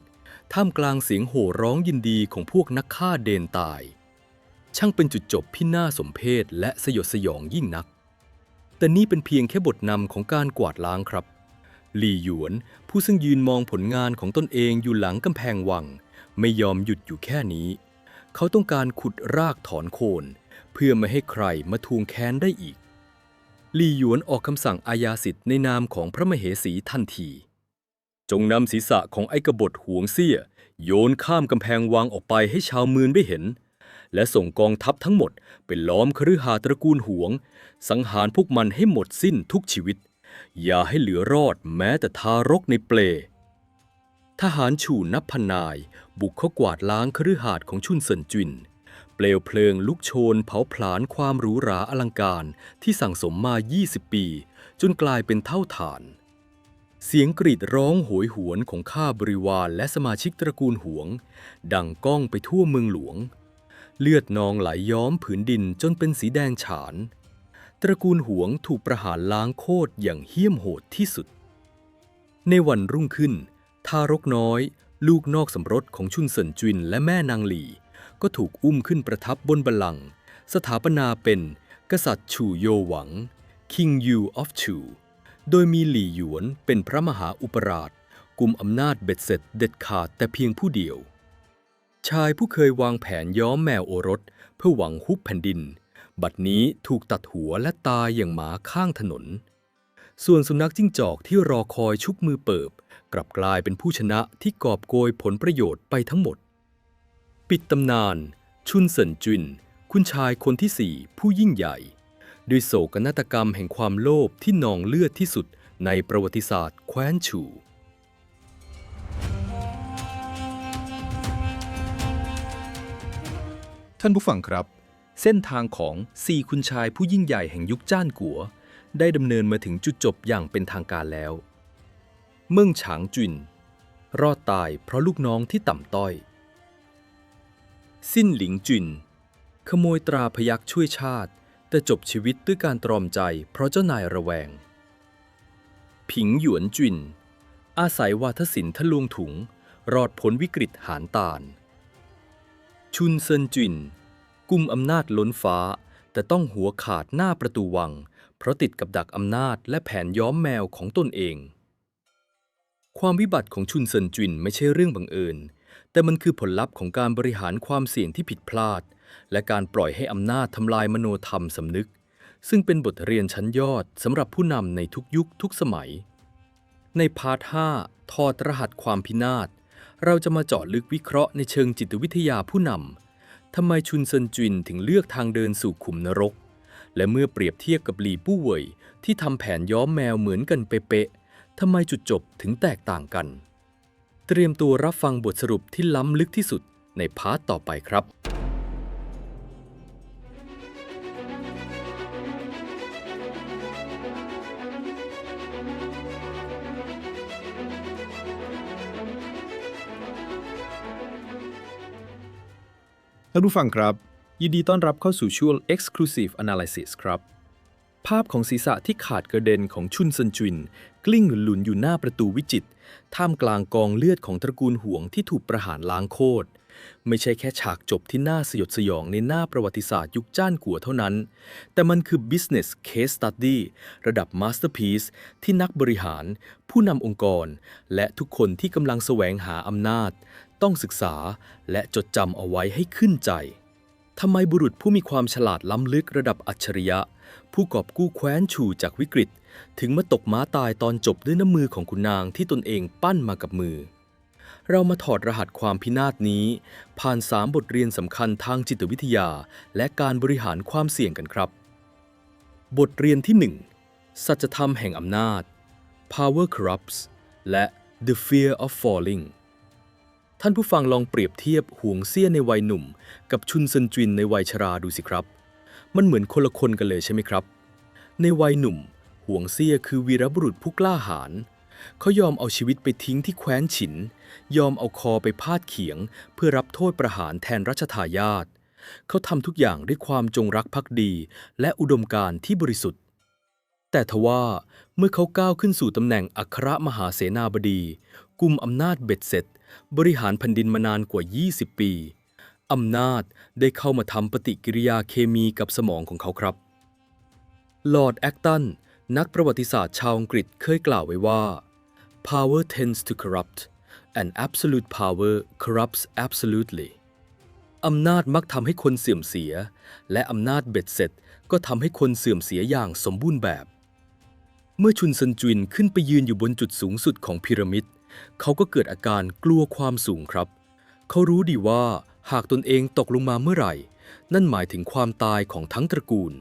ท่ามกลางเสียงโห่ร้องยินดีของพวกนักฆ่าเดนตายช่างเป็นจุดจบที่น่าสมเพชและสยดสยองยิ่งนักแต่นี่เป็นเพียงแค่บทนำของการกวาดล้างครับหลี่หยวนผู้ซึ่งยืนมองผลงานของตนเองอยู่หลังกำแพงวัง ไม่ยอมหยุดอยู่แค่นี้ เขาต้องการขุดรากถอนโคนเพื่อไม่ให้ใครมาทวงแค้นได้อีกลี่หยวนออกคำสั่งอาญาสิทธิ์ในนามของพระมเหสีทันที จงนำศีรษะของไอ้กบฏหวงเซี่ยโยนข้ามกำแพงวังออกไปให้ชาวเมืองได้เห็น และส่งกองทัพทั้งหมดไปล้อมคฤหาสน์ตระกูลหวง สังหารพวกมันให้หมดสิ้นทุกชีวิต อย่าให้เหลือรอดแม้แต่ทารกในเปล ทหารฉู่นับพันนายบุกเข้ากวาดล้างคฤหาสน์ของชุนเซินจินเปลวเพลิงลุกโชนเผาผลาญความหรูหราอลังการที่สั่งสมมา 20 ปีจนกลายเป็นเท่าฐาน เสียงกรีดร้องโหยหวนของข้าบริวารและสมาชิกตระกูลหวงดังก้องไปทั่วเมืองหลวงเลือดนองไหลย้อมผืนดินจนเป็นสีแดงฉานตระกูลหวงถูกประหารล้างโคตรอย่างเหี้ยมโหดที่สุดในวันรุ่งขึ้นทารกน้อยลูกนอกสมรสของชุนเซินจินและแม่นางหลี่ก็ถูกอุ้มขึ้นประทับบนบัลลังก์สถาปนาเป็นกษัตริย์ชูโยหวัง King Yu of Chu โดยมีหลี่หยวนเป็นพระมหาอุปราชกุมอำนาจเบ็ดเสร็จเด็ดขาดแต่เพียงผู้เดียวชายผู้เคยวางแผนย้อมแมวโอรสเพื่อหวังฮุบแผ่นดินบัดนี้ถูกตัดหัวและตายอย่างหมาข้างถนนส่วนสุนัขจิ้งจอกที่รอคอยชุกมือเปิบกลับกลายเป็นผู้ชนะที่กอบโกยผลประโยชน์ไปทั้งหมดปิดตำนานชุนเซินจินคุณชายคนที่ 4ผู้ยิ่งใหญ่ด้วยโศกนาฏกรรมแห่งความโลภที่นองเลือดที่สุดในประวัติศาสตร์แคว้นฉู่ท่านผู้ฟังครับเส้นทางของ4คุณชายผู้ยิ่งใหญ่แห่งยุคจ้านกัวได้ดำเนินมาถึงจุดจบอย่างเป็นทางการแล้วเมิ่งฉางจุนรอดตายเพราะลูกน้องที่ต่ำต้อยสิ้นหลิงจุนขโมยตราพยัคฆ์ช่วยชาติแต่จบชีวิตด้วยการตรอมใจเพราะเจ้านายระแวงผิงหยวนจุนอาศัยวาทศิลป์ทะลวงถุงรอดพ้นวิกฤตหานตาลชุนเซินจินกุมอำนาจล้นฟ้าแต่ต้องหัวขาดหน้าประตูวังเพราะติดกับดักอำนาจและแผนย้อมแมวของตนเองความวิบัติของชุนเซินจินไม่ใช่เรื่องบังเอิญแต่มันคือผลลัพธ์ของการบริหารความเสี่ยงที่ผิดพลาดและการปล่อยให้อำนาจทำลายมโนธรรมสำนึกซึ่งเป็นบทเรียนชั้นยอดสำหรับผู้นำในทุกยุคทุกสมัยในพาร์ท 5 ถอดรหัสความพินาศเราจะมาเจาะลึกวิเคราะห์ในเชิงจิตวิทยาผู้นำทำไมชุนเซินจินถึงเลือกทางเดินสู่ขุมนรกและเมื่อเปรียบเทียบกับหลี่ปู้เหว่ยที่ทำแผนย้อมแมวเหมือนกันเป๊ะๆทำไมจุดจบถึงแตกต่างกันเตรียมตัวรับฟังบทสรุปที่ล้ำลึกที่สุดในพาร์ทต่อไปครับท่านผู้ฟังครับยินดีต้อนรับเข้าสู่ช่วง Exclusive Analysis ครับภาพของศีรษะที่ขาดกระเด็นของชุนเซินจินกลิ้งหลุนๆอยู่หน้าประตูวิจิตรท่ามกลางกองเลือดของตระกูลหวงที่ถูกประหารล้างโคตรไม่ใช่แค่ฉากจบที่น่าสยดสยองในหน้าประวัติศาสตร์ยุคจ้านกัวเท่านั้นแต่มันคือ Business Case Study ระดับ Masterpiece ที่นักบริหารผู้นำองค์กรและทุกคนที่กำลังแสวงหาอำนาจต้องศึกษาและจดจำเอาไว้ให้ขึ้นใจทำไมบุรุษผู้มีความฉลาดล้ำลึกระดับอัจฉริยะผู้กอบกู้แคว้นฉู่จากวิกฤตถึงมาตกม้าตายตอนจบด้วยน้ำมือของขุนนางที่ตนเองปั้นมากับมือเรามาถอดรหัสความพินาศนี้ผ่าน3บทเรียนสำคัญทางจิตวิทยาและการบริหารความเสี่ยงกันครับบทเรียนที่ 1 สัจธรรมแห่งอำนาจ Power Corrupts และ The Fear of Falling ท่านผู้ฟังลองเปรียบเทียบหวงเซี่ยในวัยหนุ่มกับชุนเซินจินในวัยชราดูสิครับมันเหมือนคนละคนกันเลยใช่ไหมครับในวัยหนุ่มหวงเซี่ยคือวีรบุรุษผู้กล้าหาญเขายอมเอาชีวิตไปทิ้งที่แคว้นฉินยอมเอาคอไปพาดเขียงเพื่อรับโทษประหารแทนรัชทายาทเขาทำทุกอย่างด้วยความจงรักภักดีและอุดมการณ์ที่บริสุทธิ์แต่ทว่าเมื่อเขาก้าวขึ้นสู่ตำแหน่งอัครมหาเสนาบดีกุมอำนาจเบ็ดเสร็จบริหารแผ่นดินมานานกว่า 20 ปีอำนาจได้เข้ามาทำปฏิกิริยาเคมีกับสมองของเขาครับลอร์ดแอคตันนักประวัติศาสตร์ชาวอังกฤษเคยกล่าวไว้ว่า Power tends to corrupt and absolute power corrupts absolutely อำนาจมักทำให้คนเสื่อมเสียและอำนาจเบ็ดเสร็จก็ทำให้คนเสื่อมเสียอย่างสมบูรณ์แบบเมื่อชุนเซินจินขึ้นไปยืนอยู่บนจุดสูงสุดของพีระมิดเขาก็เกิดอาการกลัวความสูงครับเขารู้ดีว่าหากตนเองตกลงมาเมื่อไหร่นั่นหมายถึงความตายของทั้งตระกูล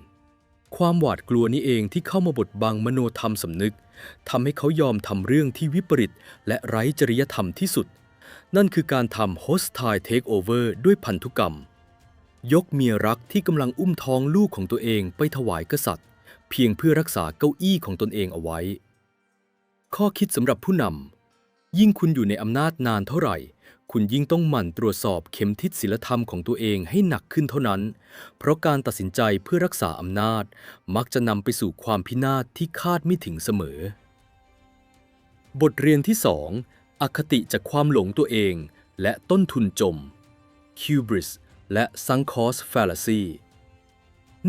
ความหวาดกลัวนี้เองที่เข้ามาบดบังมโนธรรมสำนึกทำให้เขายอมทำเรื่องที่วิปริตและไร้จริยธรรมที่สุดนั่นคือการทำ hostile takeover ด้วยพันธุกรรมยกเมียรักที่กำลังอุ้มท้องลูกของตัวเองไปถวายกษัตริย์เพียงเพื่อรักษาเก้าอี้ของตนเองเอาไว้ข้อคิดสำหรับผู้นำยิ่งคุณอยู่ในอำนาจนานเท่าไหร่คุณยิ่งต้องหมั่นตรวจสอบเข็มทิศศีลธรรมของตัวเองให้หนักขึ้นเท่านั้นเพราะการตัดสินใจเพื่อรักษาอำนาจมักจะนำไปสู่ความพินาศที่คาดไม่ถึงเสมอบทเรียนที่ 2 อคติจากความหลงตัวเองและต้นทุนจม Hubris และ Sunk Cost Fallacy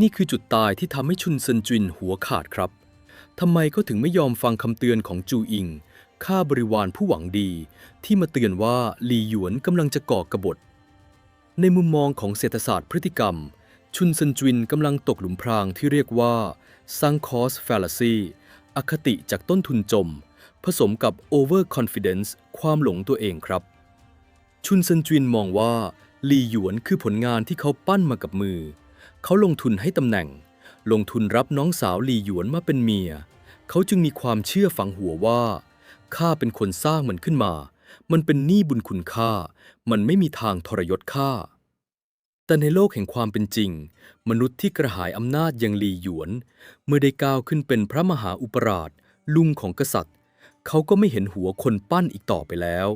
นี่คือจุดตายที่ทำให้ชุนเซินจินหัวขาดครับทำไมเขาถึงไม่ยอมฟังคำเตือนของจูอิงข้าบริวารผู้หวังดีที่มาเตือนว่าหลี่หยวนกำลังจะก่อกบฏในมุมมองของเศรษฐศาสตร์พฤติกรรมชุนเซินจินกำลังตกหลุมพรางที่เรียกว่า Sunk Cost Fallacy อคติจากต้นทุนจมผสมกับ over confidence ความหลงตัวเองครับชุนเซินจินมองว่าหลี่หยวนคือผลงานที่เขาปั้นมากับมือเขาลงทุนให้ตำแหน่งลงทุนรับน้องสาวหลี่หยวนมาเป็นเมียเขาจึงมีความเชื่อฝังหัวว่าข้าเป็นคนสร้างมันขึ้นมามันเป็นหนี้บุญคุณข้ามันไม่มีทางทรยศข้าแต่ในโลกแห่งความเป็นจริงมนุษย์ที่กระหายอำนาจอย่างหลี่หยวนเมื่อได้ก้าวขึ้นเป็นพระมหาอุปราชลุงของกษัตริย์เขาก็ไม่เห็นหัวคนปั้นอีกต่อไปแล้ว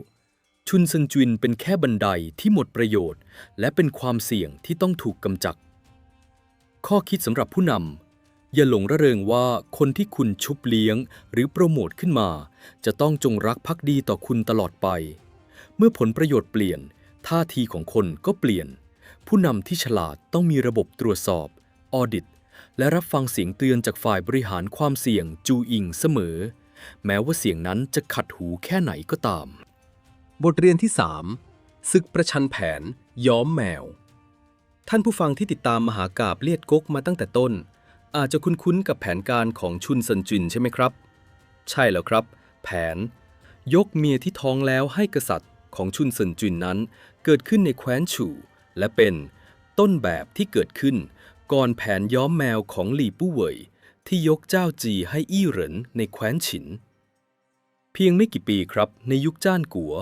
ชุนเซินจินเป็นแค่บันไดที่หมดประโยชน์และเป็นความเสี่ยงที่ต้องถูกกำจัดข้อคิดสำหรับผู้นำอย่าหลงระเริงว่าคนที่คุณชุบเลี้ยงหรือโปรโมทขึ้นมาจะต้องจงรักภักดีต่อคุณตลอดไปเมื่อผลประโยชน์เปลี่ยนท่าทีของคนก็เปลี่ยนผู้นำที่ฉลาดต้องมีระบบตรวจสอบออดิตและรับฟังเสียงเตือนจากฝ่ายบริหารความเสี่ยงจูอิงเสมอแม้ว่าเสียงนั้นจะขัดหูแค่ไหนก็ตามบทเรียนที่ 3 ศึกประชันแผนย้อมแมวท่านผู้ฟังที่ติดตามมหากาพย์เลียดก๊กมาตั้งแต่ต้นอาจจะคุ้นๆกับแผนการของชุนเซินจินใช่ไหมครับใช่แล้วครับแผนยกเมียที่ท้องแล้วให้กษัตริย์ของชุนเซินจินนั้นเกิดขึ้นในแคว้นฉู่และเป็นต้นแบบที่เกิดขึ้นก่อนแผนย้อมแมวของหลี่ปู้เหวยที่ยกเจ้าจีให้อี้เหรินในแคว้นฉินเพียงไม่กี่ปีครับในยุคจ้านกัว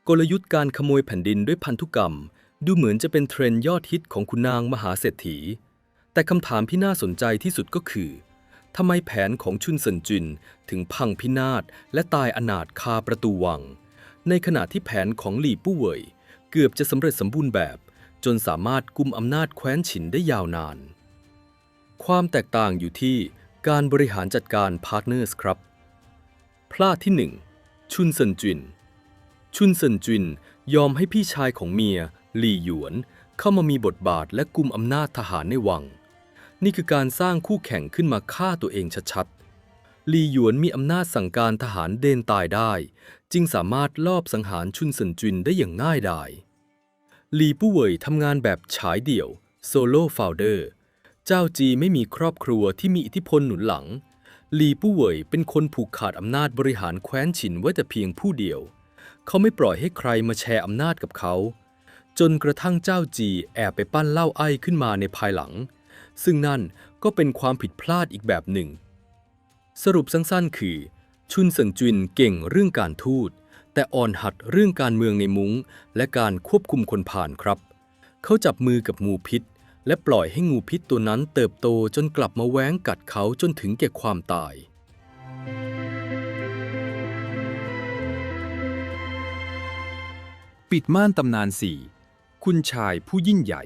กลยุทธ์การขโมยแผ่นดินด้วยพันธุกรรมดูเหมือนจะเป็นเทรนด์ยอดฮิตของคุณนางมหาเศรษฐีแต่คำถามที่น่าสนใจที่สุดก็คือทำไมแผนของชุนเซินจินถึงพังพินาศและตายอนาถคาประตูวังในขณะที่แผนของหลี่ปู้เหวยเกือบจะสำเร็จสมบูรณ์แบบจนสามารถกุมอำนาจแคว้นฉินได้ยาวนานความแตกต่างอยู่ที่การบริหารจัดการพาร์ทเนอร์สครับพลาดที่ 1 ชุนเซินจินยอมให้พี่ชายของเมียหลี่หยวนเข้ามามีบทบาทและกุมอำนาจทหารในวังนี่คือการสร้างคู่แข่งขึ้นมาฆ่าตัวเองชัดๆหลี่หยวนมีอำนาจสั่งการทหารเดนตายได้จึงสามารถลอบสังหารชุนเซินจินได้อย่างง่ายดายหลี่ปู้เหวยทำงานแบบฉายเดี่ยวโซโล่โฟลเดอร์เจ้าจีไม่มีครอบครัวที่มีอิทธิพลหนุนหลังหลี่ปู้เหวยเป็นคนผูกขาดอำนาจบริหารแคว้นฉินไว้แต่เพียงผู้เดียวเขาไม่ปล่อยให้ใครมาแชร์อำนาจกับเขาจนกระทั่งเจ้าจีแอบไปปั้นเล่าไอ้ขึ้นมาในภายหลังซึ่งนั่นก็เป็นความผิดพลาดอีกแบบหนึ่งสรุปสั้นๆคือชุนเซินจินเก่งเรื่องการทูตแต่อ่อนหัดเรื่องการเมืองในมุ้งและการควบคุมคนผ่านครับเขาจับมือกับงูพิษและปล่อยให้งูพิษตัวนั้นเติบโตจนกลับมาแว้งกัดเขาจนถึงแก่ความตายปิดม่านตำนาน 4 คุณชายผู้ยิ่งใหญ่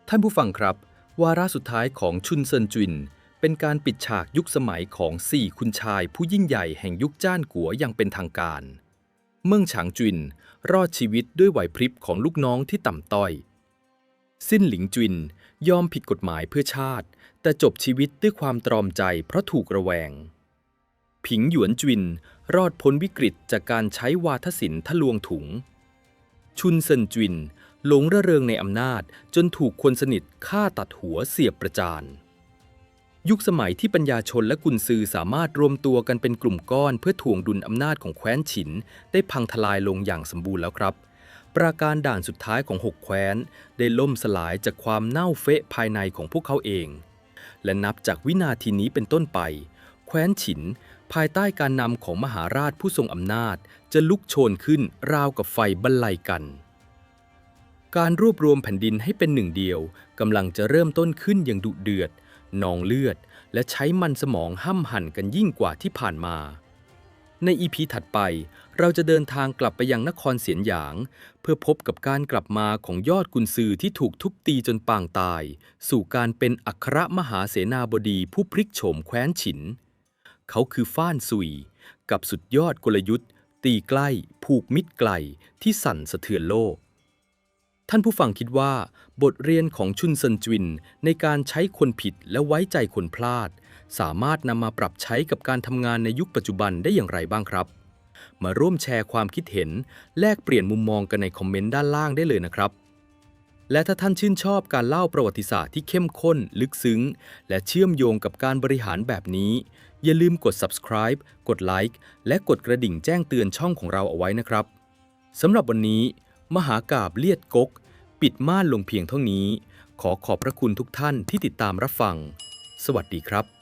ท่านผู้ฟังครับวาระสุดท้ายของชุนเซินจินเป็นการปิดฉากยุคสมัยของ4คุณชายผู้ยิ่งใหญ่แห่งยุคจ้านกัวอย่างเป็นทางการเมิ่งฉางจินรอดชีวิตด้วยไหวพริบของลูกน้องที่ต่ำต้อยซิ่นหลิงจินยอมผิดกฎหมายเพื่อชาติแต่จบชีวิตด้วยความตรอมใจเพราะถูกระแวง ผิงหยวนจินรอดพ้นวิกฤตจากการใช้วาทศิลป์ทะลวงถุง ชุนเซินจินหลงระเริงในอำนาจจนถูกคนสนิทฆ่าตัดหัวเสียบประจาน ยุคสมัยที่ปัญญาชนและกุนซือสามารถรวมตัวกันเป็นกลุ่มก้อนเพื่อถ่วงดุลอำนาจของแคว้นฉินได้พังทลายลงอย่างสมบูรณ์แล้วครับ ปราการด่านสุดท้ายของ6แคว้นได้ล่มสลายจากความเน่าเฟะภายในของพวกเขาเอง และนับจากวินาทีนี้เป็นต้นไปแคว้นฉินภายใต้การนำของมหาราชผู้ทรงอำนาจจะลุกโชนขึ้นราวกับไฟบรรลัยกัน การรวบรวมแผ่นดินให้เป็นหนึ่งเดียวกำลังจะเริ่มต้นขึ้นอย่างดุเดือดนองเลือดและใช้มันสมองห้ำหั่นกันยิ่งกว่าที่ผ่านมา ในอีพีถัดไปเราจะเดินทางกลับไปยังนครเสียนหยางเพื่อพบกับการกลับมาของยอดกุนซือที่ถูกทุบตีจนปางตาย สู่การเป็นอัครมหาเสนาบดีผู้พลิกโฉมแคว้นฉิน เขาคือฟ้านซุยกับสุดยอดกลยุทธ์ตีใกล้ผูกมิตรไกลที่สั่นสะเทือนโลก ท่านผู้ฟังคิดว่าบทเรียนของชุนเซินจินในการใช้คนผิดและไว้ใจคนพลาดสามารถนำมาปรับใช้กับการทำงานในยุคปัจจุบันได้อย่างไรบ้างครับ มาร่วมแชร์ความคิดเห็นแลกเปลี่ยนมุมมองกันในคอมเมนต์ด้านล่างได้เลยนะครับ และถ้าท่านชื่นชอบการเล่าประวัติศาสตร์ที่เข้มข้นลึกซึ้งและเชื่อมโยงกับการบริหารแบบนี้อย่าลืมกด subscribe กดไลค์และกดกระดิ่งแจ้งเตือนช่องของเราเอาไว้นะครับสำหรับวันนี้มหากาพย์เลียดก๊กปิดม่านลงเพียงเท่านี้ขอขอบพระคุณทุกท่านที่ติดตามรับฟังสวัสดีครับ